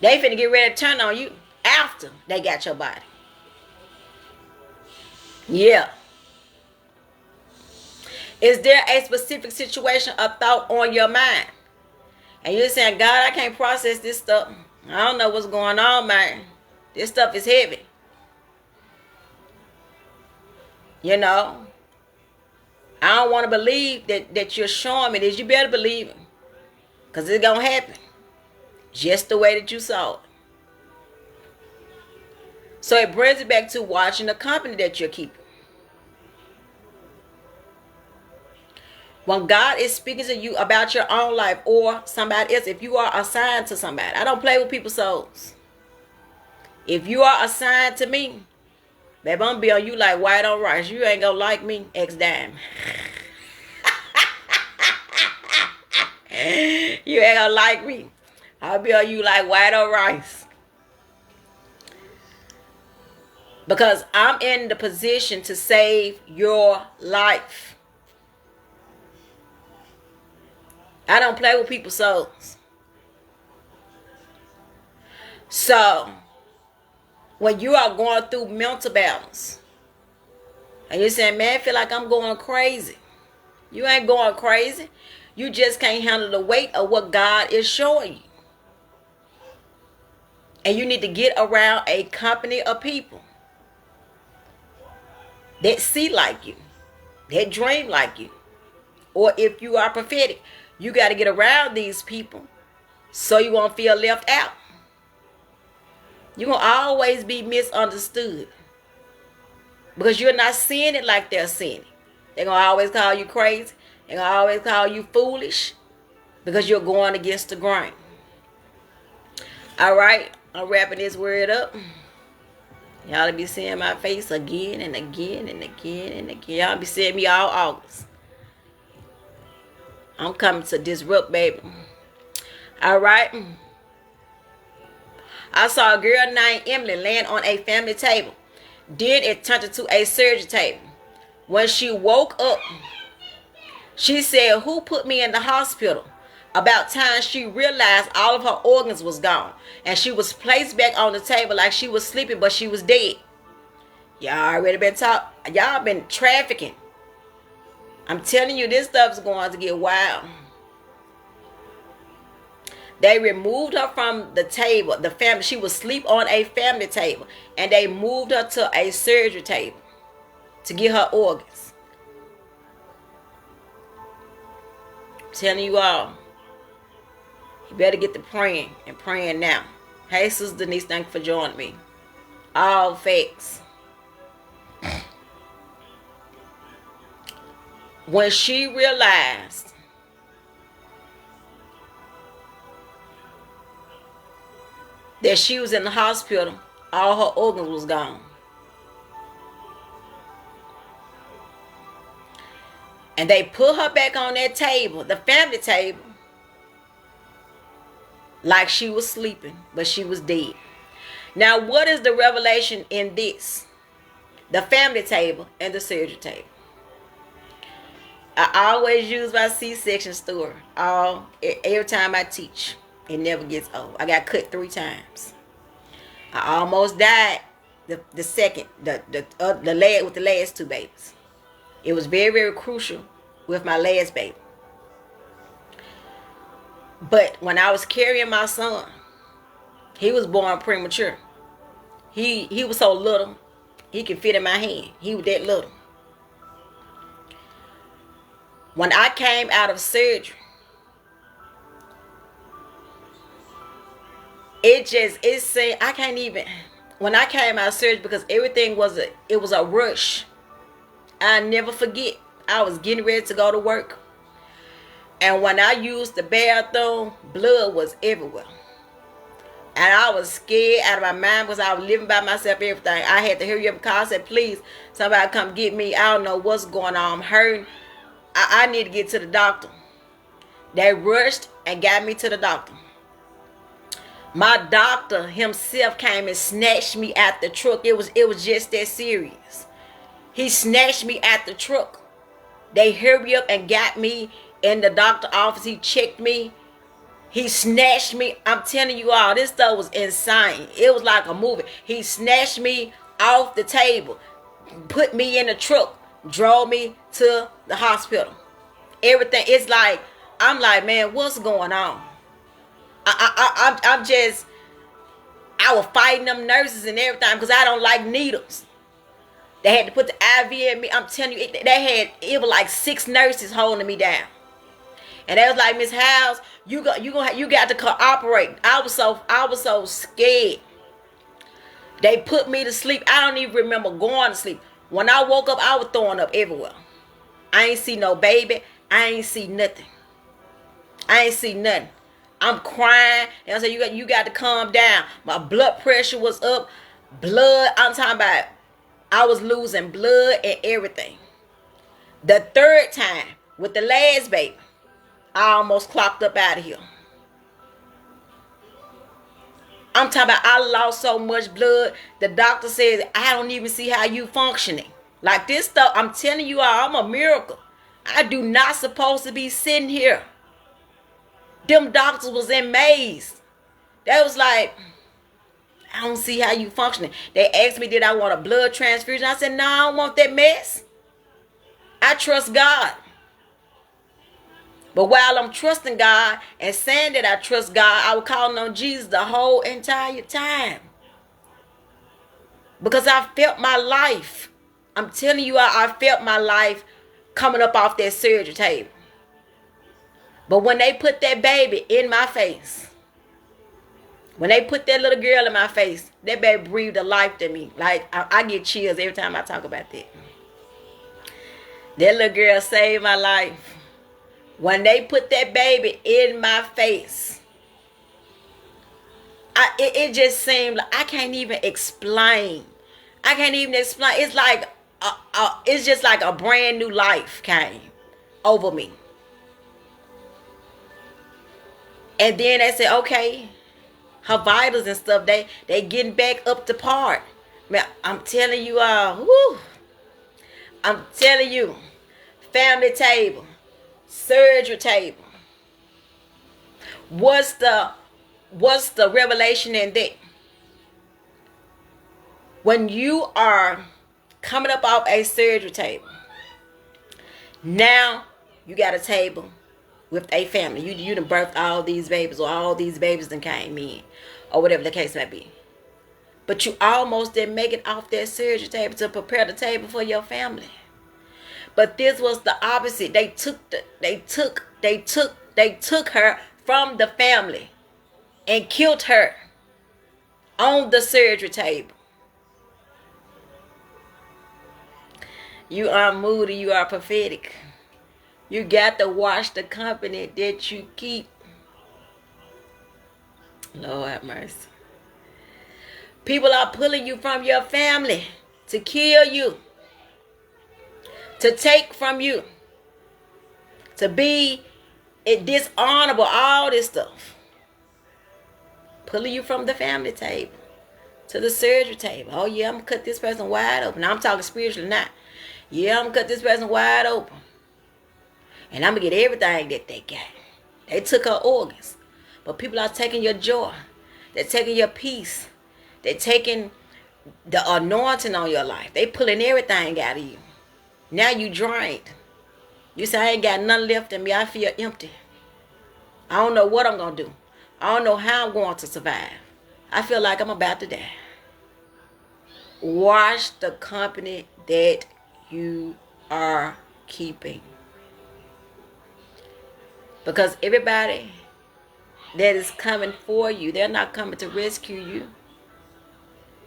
They finna get ready to turn on you after they got your body. Yeah. Is there a specific situation or thought on your mind? And you're saying, God, I can't process this stuff. I don't know what's going on, man. This stuff is heavy. You know? I don't want to believe that you're showing me this. You better believe it. Because it's going to happen. Just the way that you saw it. So it brings it back to watching the company that you're keeping. When God is speaking to you about your own life or somebody else, if you are assigned to somebody. I don't play with people's souls. If you are assigned to me, baby, I'm going to be on you like white on rice. You ain't going to like me, X-Dime. You ain't going to like me. I'll be on you like white on rice. Because I'm in the position to save your life. I don't play with people's souls. So, when you are going through mental battles, and you're saying, man, I feel like I'm going crazy. You ain't going crazy. You just can't handle the weight of what God is showing you. And you need to get around a company of people that see like you, that dream like you. Or if you are prophetic, you got to get around these people so you won't feel left out. You're going to always be misunderstood because you're not seeing it like they're seeing it. They're going to always call you crazy. They're going to always call you foolish because you're going against the grain. All right, I'm wrapping this word up. Y'all be seeing my face again and again and again and again. Y'all be seeing me all August. I'm coming to disrupt, baby. All right. I saw a girl named Emily laying on a family table. Then it turned into a surgery table. When she woke up, she said, who put me in the hospital? About time she realized all of her organs was gone. And she was placed back on the table like she was sleeping, but she was dead. Y'all already been talking. Y'all been trafficking. I'm telling you, this stuff's going to get wild. They removed her from the table, the family. She was asleep on a family table. And they moved her to a surgery table to get her organs. I'm telling you all, you better get to praying and praying now. Hey, Sister Denise, thank you for joining me. All facts. When she realized that she was in the hospital, all her organs was gone. And they put her back on that table, the family table, like she was sleeping, but she was dead. Now, what is the revelation in this? The family table and the surgery table. I always use my C-section story. Every time I teach. It never gets old. I got cut 3 times. I almost died the second, the last, with the last two babies. It was very, very crucial with my last baby. But when I was carrying my son, he was born premature. He was so little, he could fit in my hand. He was that little. When I came out of surgery, it seemed, I can't even, when I came out of surgery, because everything was a rush. I never forget. I was getting ready to go to work. And when I used the bathroom, blood was everywhere. And I was scared out of my mind because I was living by myself, everything. I had to hurry up and call. I said, please, somebody come get me. I don't know what's going on. I'm hurting. I need to get to the doctor. They rushed and got me to the doctor. My doctor himself came and snatched me out the truck. It was just that serious. He snatched me out the truck. They hurried up and got me in the doctor's office. He checked me. He snatched me. I'm telling you all, this stuff was insane. It was like a movie. He snatched me off the table, put me in the truck, drove me to the hospital. Everything. It's like, I'm like, man, what's going on? I was fighting them nurses and everything because I don't like needles. They had to put the IV in me. I'm telling you, it was like 6 nurses holding me down. And they was like, Miss House, you got to cooperate. I was so scared. They put me to sleep. I don't even remember going to sleep. When I woke up, I was throwing up everywhere. I ain't see no baby. I ain't see nothing. I ain't see nothing. I'm crying. And I said, you got to calm down. My blood pressure was up. Blood, I'm talking about, I was losing blood and everything. The third time, with the last baby, I almost clocked up out of here. I'm talking about, I lost so much blood. The doctor says, I don't even see how you functioning. Like this stuff, I'm telling you all, I'm a miracle. I do not supposed to be sitting here. Them doctors was amazed. They was like, I don't see how you functioning. They asked me, did I want a blood transfusion? I said, no, I don't want that mess. I trust God. But while I'm trusting God and saying that I trust God, I was calling on Jesus the whole entire time. Because I felt my life. I'm telling you, I felt my life coming up off that surgery table. But when they put that baby in my face, when they put that little girl in my face, that baby breathed a life to me. Like, I get chills every time I talk about that. That little girl saved my life. When they put that baby in my face, it just seemed like I can't even explain. I can't even explain. It's like, it's just like a brand new life came over me. And then they said, okay, her vitals and stuff, they getting back up to par. Man, I'm telling you all, I'm telling you, family table, surgery table. What's the revelation in that? When you are coming up off a surgery table, now you got a table with a family. You done birthed all these babies, or all these babies done came in, or whatever the case may be. But you almost didn't make it off that surgery table to prepare the table for your family. But this was the opposite. They took her from the family and killed her on the surgery table. You are moody, you are prophetic. You got to watch the company that you keep. Lord have mercy. People are pulling you from your family to kill you, to take from you, to be dishonorable, all this stuff. Pulling you from the family table to the surgery table. Oh yeah, I'm going to cut this person wide open. Now I'm talking spiritually now. Yeah, I'm going to cut this person wide open. And I'm going to get everything that they got. They took her organs. But people are taking your joy. They're taking your peace. They're taking the anointing on your life. They pulling everything out of you. Now you drained. You say, I ain't got nothing left in me. I feel empty. I don't know what I'm going to do. I don't know how I'm going to survive. I feel like I'm about to die. Watch the company that you are keeping. Because everybody that is coming for you, they're not coming to rescue you.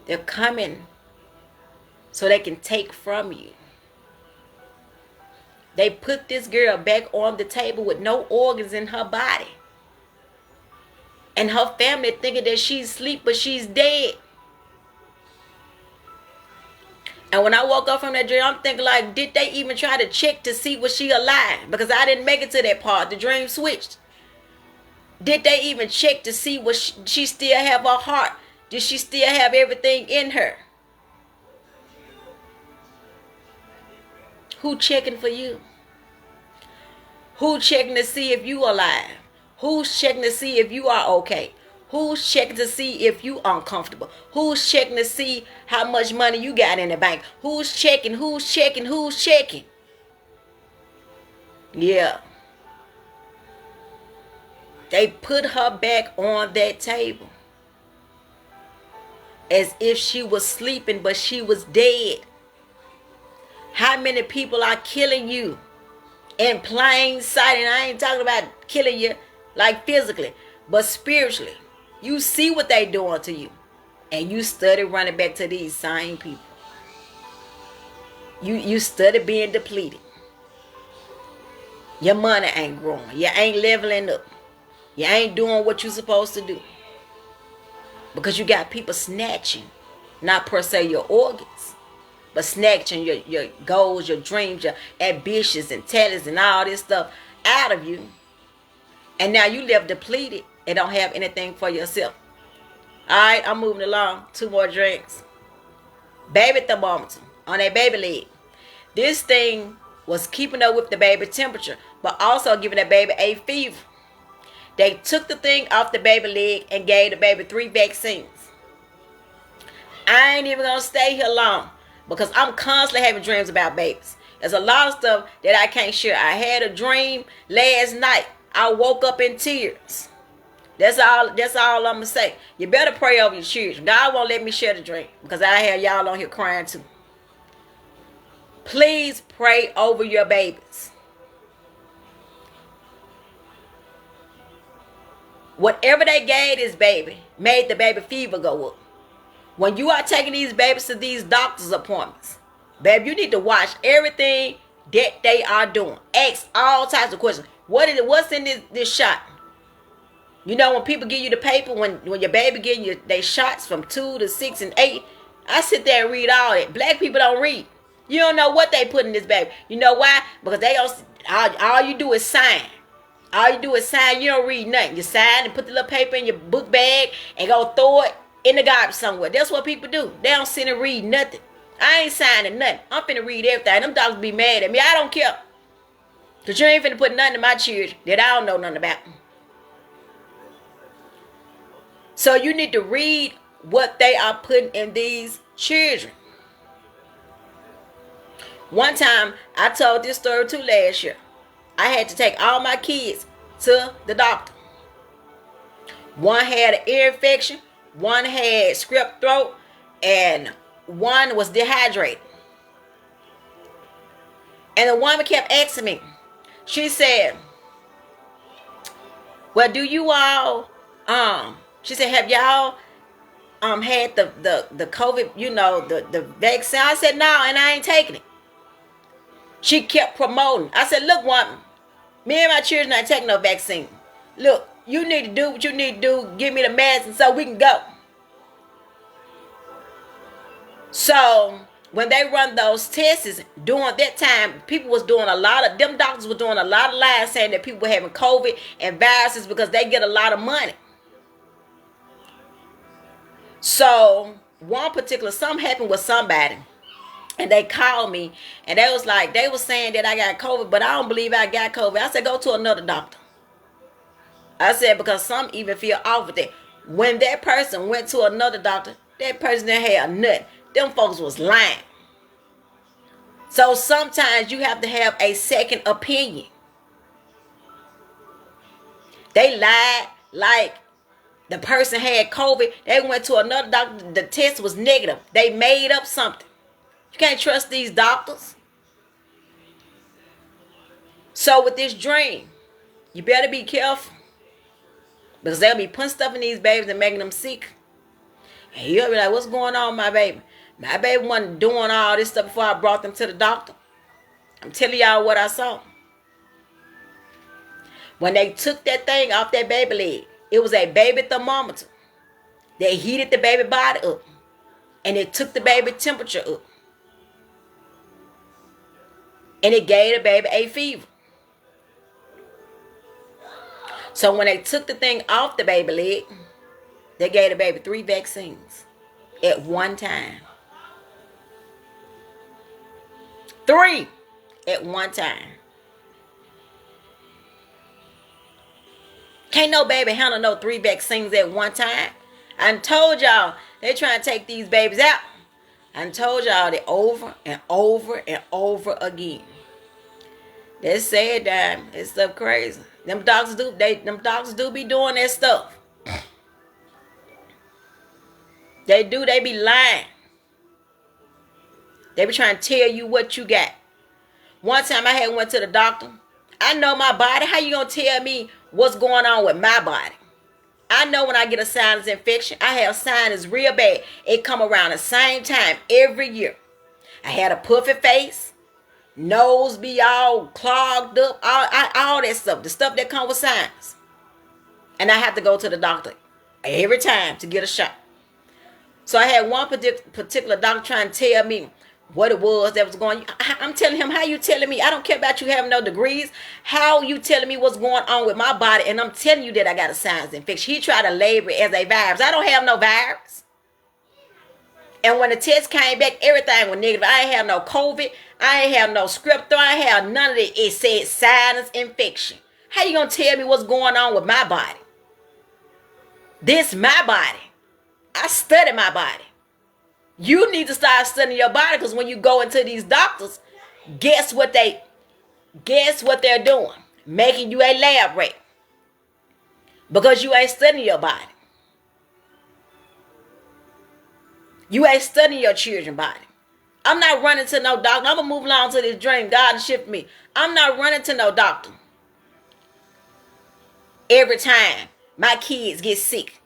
They're coming so they can take from you. They put this girl back on the table with no organs in her body. And her family thinking that she's asleep, but she's dead. And when I woke up from that dream, I'm thinking like, did they even try to check to see was she alive? Because I didn't make it to that part. The dream switched. Did they even check to see was she still have her heart? Did she still have everything in her? Who checking for you? Who checking to see if you alive? Who's checking to see if you are okay? Who's checking to see if you uncomfortable? Who's checking to see how much money you got in the bank? Who's checking? Who's checking? Who's checking? Yeah. They put her back on that table as if she was sleeping, but she was dead. How many people are killing you in plain sight? And I ain't talking about killing you like physically, but spiritually. You see what they doing to you, and you study running back to these same people. You study being depleted. Your money ain't growing. You ain't leveling up. You ain't doing what you supposed to do. Because you got people snatching, not per se your organs, but snatching your goals, your dreams, your ambitions and talents and all this stuff out of you. And now you live depleted and don't have anything for yourself. All right, I'm moving along. 2 more drinks. Baby thermometer on that baby leg. This thing was keeping up with the baby temperature, but also giving the baby a fever. They took the thing off the baby leg and gave the baby 3 vaccines. I ain't even gonna stay here long because I'm constantly having dreams about babies. There's a lot of stuff that I can't share. I had a dream last night. I woke up in tears. That's all I'm gonna say. You better pray over your children. God won't let me share the dream because I have y'all on here crying too. Please pray over your babies. Whatever they gave this baby made the baby fever go up. When you are taking these babies to these doctor's appointments, baby, you need to watch everything that they are doing. Ask all types of questions. What's in this shot? You know, when people give you the paper, when your baby give you they shots from 2 to 6 and 8, I sit there and read all that. Black people don't read. You don't know what they put in this baby. You know why? Because they don't. All you do is sign. All you do is sign. You don't read nothing. You sign and put the little paper in your book bag and go throw it in the garbage somewhere. That's what people do. They don't sit and read nothing. I ain't signing nothing. I'm finna read everything. Them dogs be mad at me. I don't care. Because you ain't finna put nothing in my children that I don't know nothing about. So you need to read what they are putting in these children. One time, I told this story too last year. I had to take all my kids to the doctor. One had an ear infection, one had strep throat, and one was dehydrated. And the woman kept asking me. She said, well, do you all, she said, have y'all had the COVID, the vaccine? I said, no, and I ain't taking it. She kept promoting. I said, look, woman, me and my children ain't taking no vaccine. Look, you need to do what you need to do. Give me the medicine so we can go. So when they run those tests during that time, people was doing them doctors were doing a lot of lies saying that people were having COVID and viruses because they get a lot of money. So one particular, something happened with somebody. And they called me and they were saying that I got COVID, but I don't believe I got COVID. I said, go to another doctor. I said, because some even feel off with that. When that person went to another doctor, That person that had nothing. Them folks was lying. So sometimes you have to have a second opinion. They lied like the person had COVID. They went to another doctor. The test was negative. They made up something. You can't trust these doctors. So with this dream, you better be careful. Because they'll be putting stuff in these babies and making them sick. And you'll be like, what's going on, my baby? My baby wasn't doing all this stuff before I brought them to the doctor. I'm telling y'all what I saw. When they took that thing off that baby leg, it was a baby thermometer. They heated the baby body up. And it took the baby temperature up. And it gave the baby a fever. So when they took the thing off the baby leg, they gave the baby 3 vaccines at one time. 3 at one time. Can't no baby handle no 3 vaccines at one time. I told y'all they trying to take these babies out. I told y'all that over and over and over again. That's sad, damn. It's stuff crazy. Them doctors do be doing that stuff. They do. They be lying. They be trying to tell you what you got. One time I had went to the doctor. I know my body. How you gonna tell me what's going on with my body? I know when I get a sinus infection. I have sinus real bad. It come around the same time every year. I had a puffy face. Nose be all clogged up. All that stuff. The stuff that comes with sinus. And I have to go to the doctor every time to get a shot. So I had one particular doctor trying to tell me what it was that was going on. I'm telling him, how you telling me? I don't care about you having no degrees. How you telling me what's going on with my body? And I'm telling you that I got a sinus infection. He tried to label it as a virus. I don't have no virus. And when the test came back, everything was negative. I ain't have no COVID. I ain't have no scripto. I ain't have none of it. It said sinus infection. How you going to tell me what's going on with my body? This my body. I study my body. You need to start studying your body, because when you go into these doctors, guess what they're doing? Making you a lab rat. Because you ain't studying your body. You ain't studying your children's body. I'm not running to no doctor. I'm going to move along to this dream. God shift me. I'm not running to no doctor. Every time my kids get sick,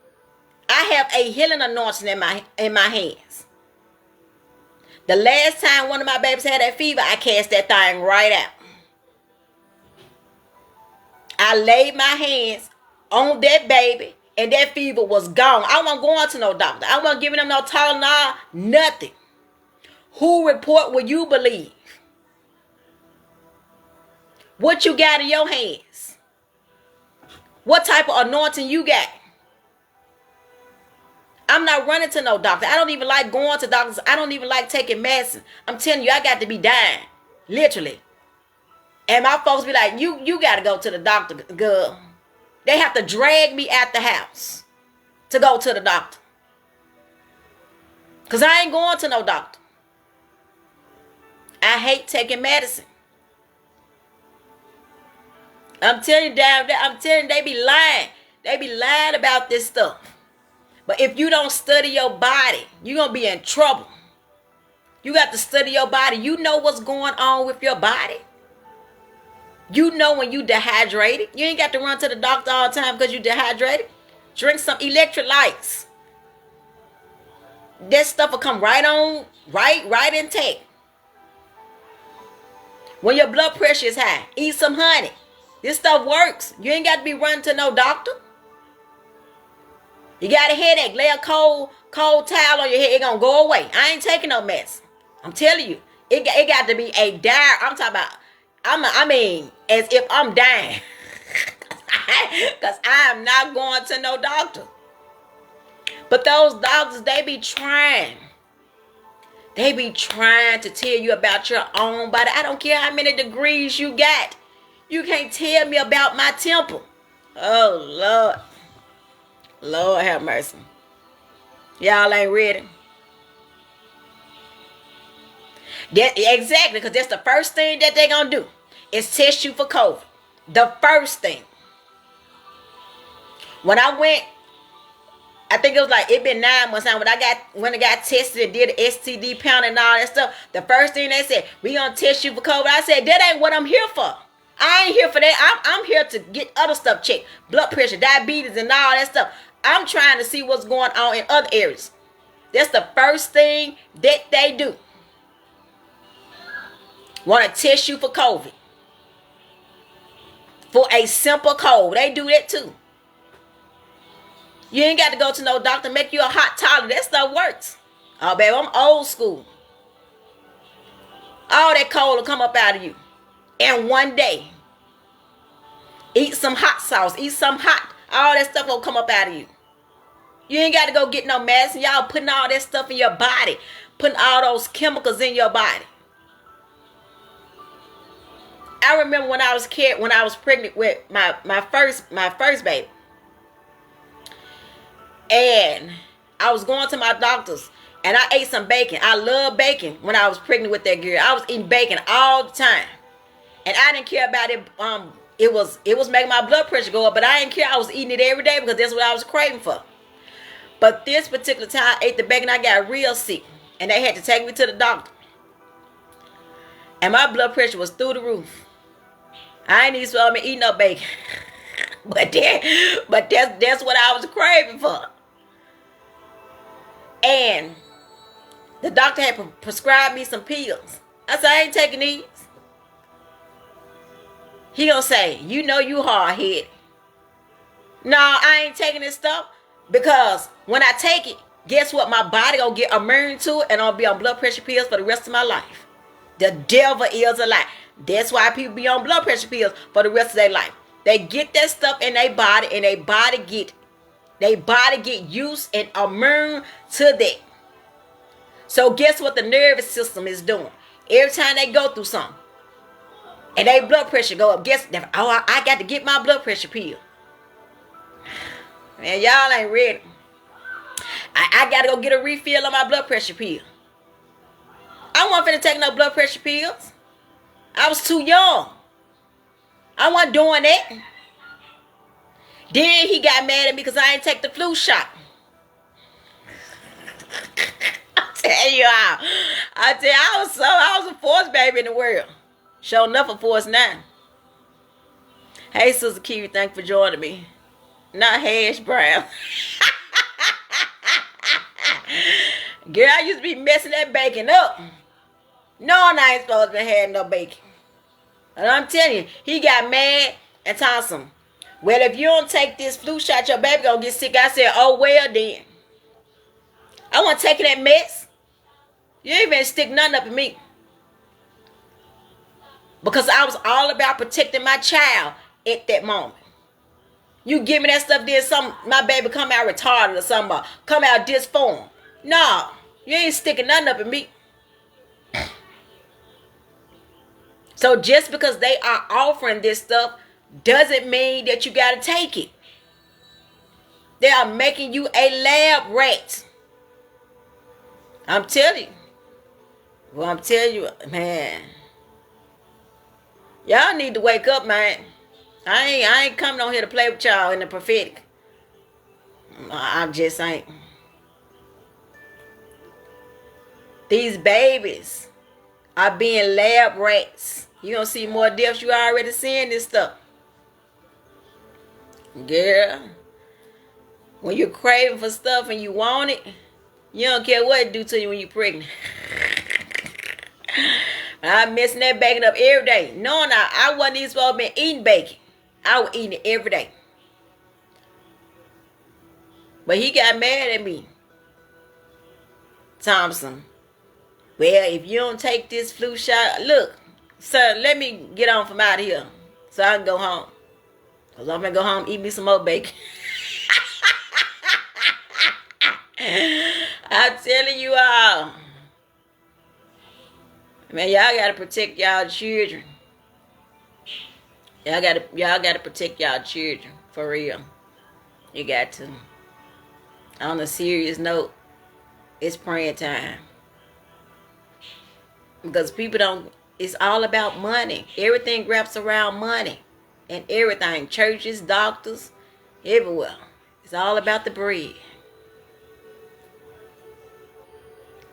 I have a healing anointing in my hands. The last time one of my babies had that fever, I cast that thing right out. I laid my hands on that baby, and that fever was gone. I wasn't going to no doctor. I wasn't giving them no Tylenol, nothing. Who report will you believe? What you got in your hands? What type of anointing you got? I'm not running to no doctor. I don't even like going to doctors. I don't even like taking medicine. I'm telling you, I got to be dying. Literally. And my folks be like, you got to go to the doctor, girl. They have to drag me out the house to go to the doctor. Because I ain't going to no doctor. I hate taking medicine. I'm telling you, they be lying. They be lying about this stuff. But if you don't study your body, you're going to be in trouble. You got to study your body. You know what's going on with your body. You know when you dehydrated. You ain't got to run to the doctor all the time because you dehydrated. Drink some electrolytes. That stuff will come right on, right intact. When your blood pressure is high, eat some honey. This stuff works. You ain't got to be running to no doctor. You got a headache, lay a cold towel on your head. It gonna go away. I ain't taking no medicine. I'm telling you, it got to be a dire. I'm talking about. I mean, as if I'm dying, because I am not going to no doctor. But those doctors, they be trying. They be trying to tell you about your own body. I don't care how many degrees you got. You can't tell me about my temple. Oh Lord. Lord have mercy. Y'all ain't ready. Exactly, because that's the first thing that they're going to do is test you for COVID. The first thing. When I went, I think it was like, it been 9 months now, when I got tested and did the STD pound and all that stuff, the first thing they said, we going to test you for COVID. I said, that ain't what I'm here for. I ain't here for that. I'm here to get other stuff checked. Blood pressure, diabetes, and all that stuff. I'm trying to see what's going on in other areas. That's the first thing that they do. Want to test you for COVID. For a simple cold. They do that too. You ain't got to go to no doctor, make you a hot toddy. That stuff works. Oh, baby, I'm old school. All that cold will come up out of you in one day. Eat some hot sauce. Eat some hot. All that stuff will come up out of you. You ain't got to go get no medicine. Y'all putting all that stuff in your body. Putting all those chemicals in your body. I remember when I was pregnant with my first baby. And I was going to my doctor's and I ate some bacon. I love bacon when I was pregnant with that girl. I was eating bacon all the time. And I didn't care about it. It was making my blood pressure go up, but I didn't care. I was eating it every day because that's what I was craving for. But this particular time I ate the bacon, I got real sick. And they had to take me to the doctor. And my blood pressure was through the roof. I ain't even supposed to be eating no bacon. but that's what I was craving for. And the doctor had prescribed me some pills. I said, I ain't taking these. He gonna say, you know you hard-headed. No, I ain't taking this stuff. Because when I take it, guess what? My body gonna get immune to it and I'll be on blood pressure pills for the rest of my life. The devil is a lie. That's why people be on blood pressure pills for the rest of their life. They get that stuff in their body and their body get used and immune to that. So guess what the nervous system is doing? Every time they go through something and their blood pressure go up, I got to get my blood pressure pill. Man, y'all ain't ready. I got to go get a refill on my blood pressure pill. I wasn't finna take no blood pressure pills. I was too young. I wasn't doing that. Then he got mad at me because I ain't take the flu shot. I tell you, I was a force baby in the world. Sure enough, a force now. Hey, Sister Kiwi, thank you for joining me. Not hash brown. Girl, I used to be messing that bacon up. No, I ain't supposed to have no bacon. And I'm telling you, he got mad and told him, well, if you don't take this flu shot, your baby gonna get sick. I said, oh, well then. I wasn't taking that mess. You ain't even stick nothing up in me. Because I was all about protecting my child at that moment. You give me that stuff, then my baby come out retarded or something, come out disformed. No, you ain't sticking nothing up in me. So just because they are offering this stuff doesn't mean that you got to take it. They are making you a lab rat. I'm telling you. Well, I'm telling you, man. Y'all need to wake up, man. I ain't coming on here to play with y'all in the prophetic. I just ain't. These babies are being lab rats. You gonna see more deaths. You already seeing this stuff. Girl, when you're craving for stuff and you want it, you don't care what it do to you when you're pregnant. I'm messing that bacon up every day. No, I wasn't even supposed to be eating bacon. I was eating it every day. But he got mad at me. Thompson. Well, if you don't take this flu shot, look, sir, let me get on from out of here so I can go home. Because I'm going to go home and eat me some more bacon. I'm telling you all. Man, y'all got to protect y'all children. Y'all got to protect y'all children. For real. You got to. On a serious note, It's praying time. Because people don't, it's all about money. Everything wraps around money. And everything. Churches, doctors, everywhere. It's all about the bread.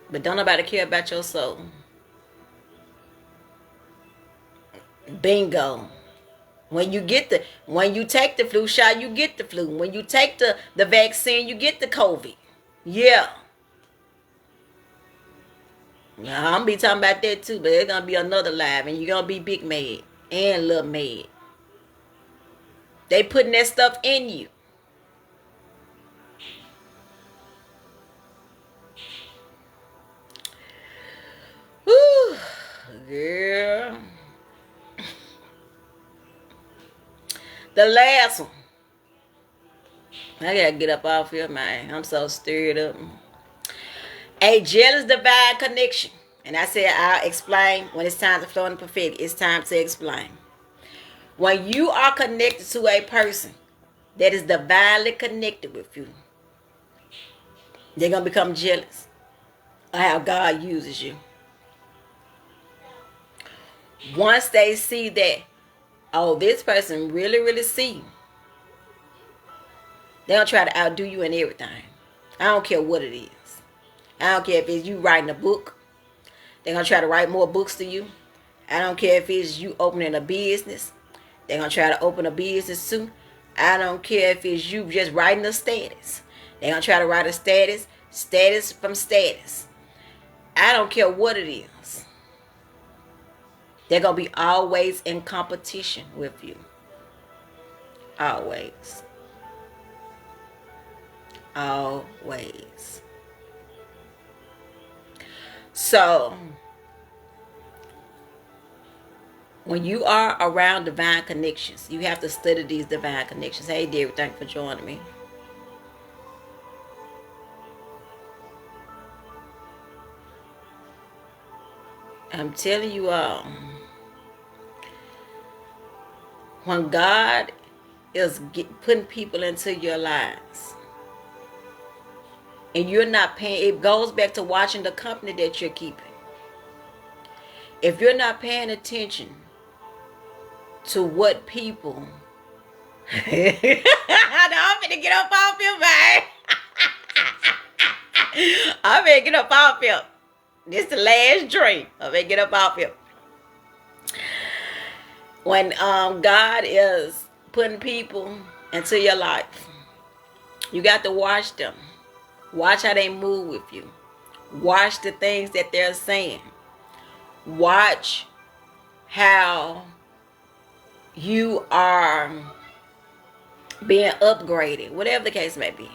But don't nobody care about your soul. Bingo. When you take the flu shot, you get the flu. When you take the vaccine, you get the COVID. Yeah. Now, I'm gonna be talking about that too, but there's gonna be another live, and you're gonna be big mad and little mad. They putting that stuff in you. Whew, girl. The last one. I gotta get up off here, man. I'm so stirred up. A jealous divine connection. And I said I'll explain when it's time to flow in the prophetic. It's time to explain. When you are connected to a person that is divinely connected with you, they're going to become jealous of how God uses you. Once they see that, oh, this person really, really see, they're going to try to outdo you in everything. I don't care what it is. I don't care if it's you writing a book. They're going to try to write more books to you. I don't care if it's you opening a business. They're going to try to open a business too. I don't care if it's you just writing a status. They're going to try to write a status from status. I don't care what it is. They're going to be always in competition with you. Always. Always. So, when you are around divine connections, you have to study these divine connections. Hey, dear, thank you for joining me. I'm telling you all, when God is putting people into your lives, and you're not paying, it goes back to watching the company that you're keeping. If you're not paying attention to what people I'm finna get up off here, man. I'm finna get up off here. This is the last dream. I'm finna get up off here. When God is putting people into your life, you got to watch them. Watch how they move with you. Watch the things that they're saying. Watch how you are being upgraded, whatever the case may be.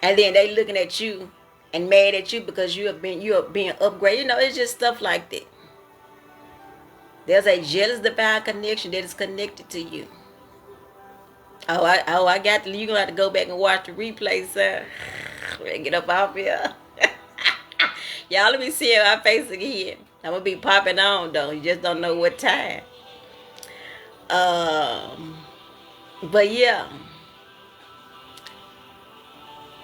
And then they looking at you and mad at you because you are being upgraded. You know, it's just stuff like that. There's a jealous divine connection that is connected to you. I got to. You're gonna have to go back and watch the replay, sir. Get up off here. Y'all, let me see my face again. I'm gonna be popping on though. You just don't know what time. But yeah,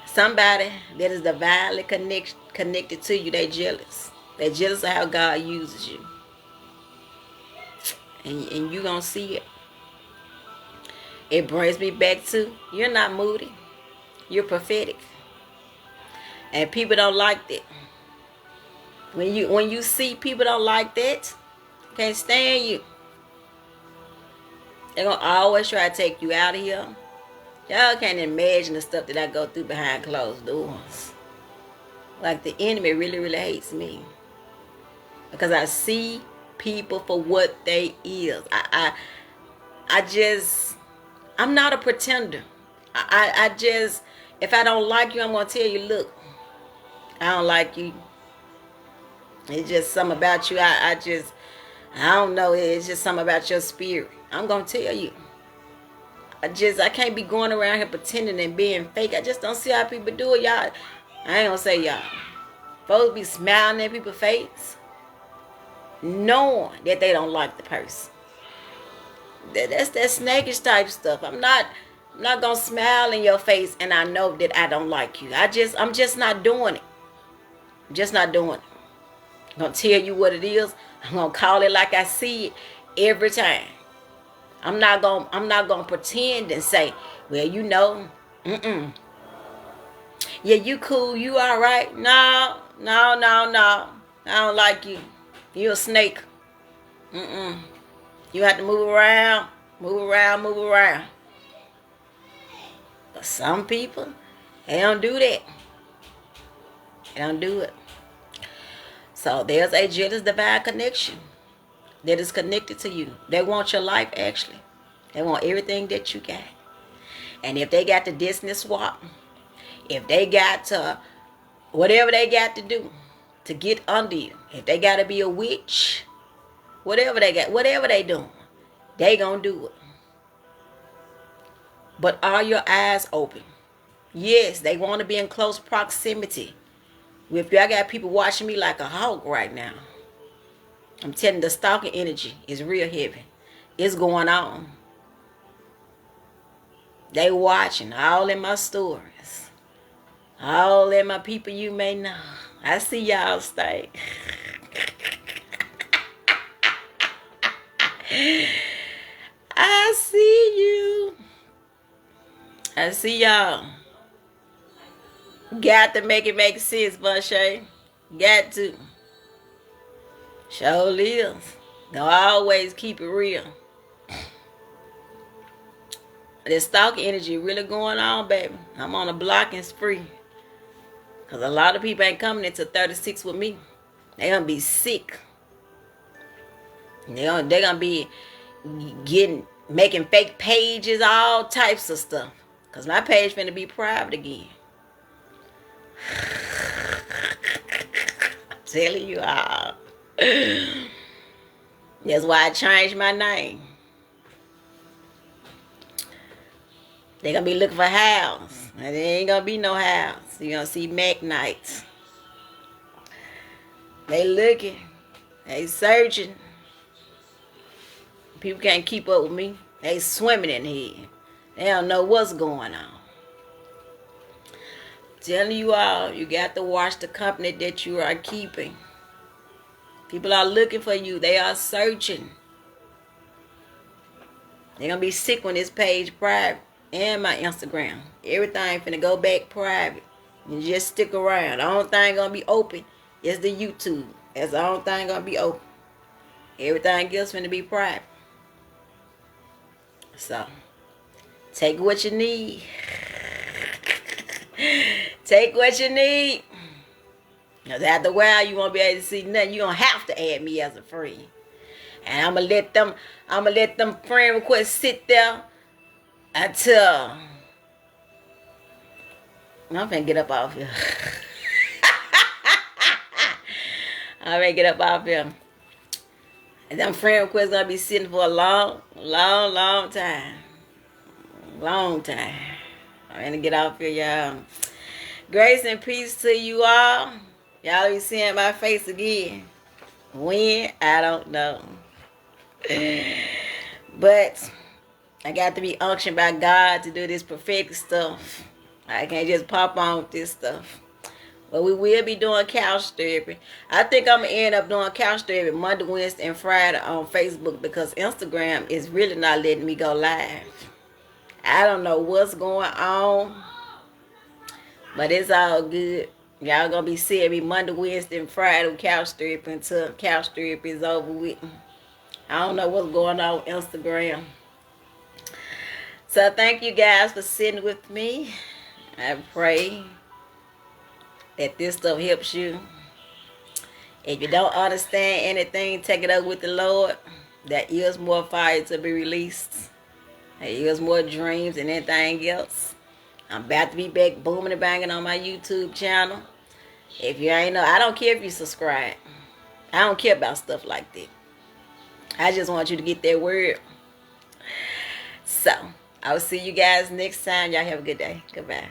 somebody that is divinely connected to you, they jealous. They're jealous of how God uses you, and you gonna see it. It brings me back to, you're not moody, you're prophetic, and people don't like that. When you see people don't like that, can't stand you. They're gonna always try to take you out of here. Y'all can't imagine the stuff that I go through behind closed doors. Like, the enemy really, really hates me, because I see people for what they is. I'm not a pretender. I just, if I don't like you, I'm gonna tell you, look, I don't like you. It's just something about you. I don't know. It's just something about your spirit. I'm gonna tell you. I can't be going around here pretending and being fake. I just don't see how people do it, y'all. I ain't gonna say y'all. Folks be smiling in people's face, knowing that they don't like the person. That's that snakish type stuff. I'm not gonna smile in your face and I know that I don't like you. I'm just not doing it. I'm just not doing it. I'm going to tell you what it is. I'm going to call it like I see it every time. I'm not gonna pretend and say, well, you know, yeah, you cool, you all right. No. I don't like you. You a snake. You have to move around. But some people, they don't do that. They don't do it. So there's a jealous divine connection that is connected to you. They want your life, actually. They want everything that you got. And if they got the destiny swap, if they got to, whatever they got to do to get under you, if they got to be a witch, whatever they got, whatever they doing, they gonna do it. But are your eyes open? Yes, they want to be in close proximity with you. I got people watching me like a hawk right now. I'm telling you, the stalking energy is real heavy. It's going on. They watching all in my stories. All in my people you may know. I see y'all stay. I see you. I see y'all. Got to make it make sense, Bunche. Got to. Sure live. Gonna always keep it real. This stalking energy really going on, baby. I'm on a blocking spree. Because a lot of people ain't coming into 36 with me. They gonna be sick. They gonna be making fake pages, all types of stuff. Because my page finna be private again. I'm telling you all. That's why I changed my name. They gonna be looking for a house. And there ain't gonna be no house. You're gonna see Mac nights. They looking. They searching. People can't keep up with me. They swimming in here. They don't know what's going on. Telling you all, you got to watch the company that you are keeping. People are looking for you. They are searching. They're going to be sick when this page private and my Instagram. Everything finna go back private. And just stick around. The only thing going to be open is the YouTube. That's the only thing going to be open. Everything else finna be private. So, take what you need. Take what you need. Because after a while, you won't be able to see nothing. You're going to have to add me as a friend. And I'm going to let them friend requests sit there until I'm finna get up off here. I'm finna get up off here. And them friend requests gonna be sitting for a long time. Long time. I'm gonna get off here, y'all. Grace and peace to you all. Y'all be seeing my face again. When? I don't know. But I got to be unctioned by God to do this prophetic stuff. I can't just pop on with this stuff. But we will be doing couch therapy. I think I'm going to end up doing couch therapy Monday, Wednesday, and Friday on Facebook because Instagram is really not letting me go live. I don't know what's going on. But it's all good. Y'all going to be seeing me Monday, Wednesday, and Friday with couch therapy until couch therapy is over with. I don't know what's going on with Instagram. So thank you guys for sitting with me. I pray that this stuff helps you. If you don't understand anything, take it up with the Lord. There is more fire to be released. There is more dreams than anything else. I'm about to be back booming and banging on my YouTube channel. If you ain't know, I don't care if you subscribe. I don't care about stuff like that. I just want you to get that word. So, I will see you guys next time. Y'all have a good day. Goodbye.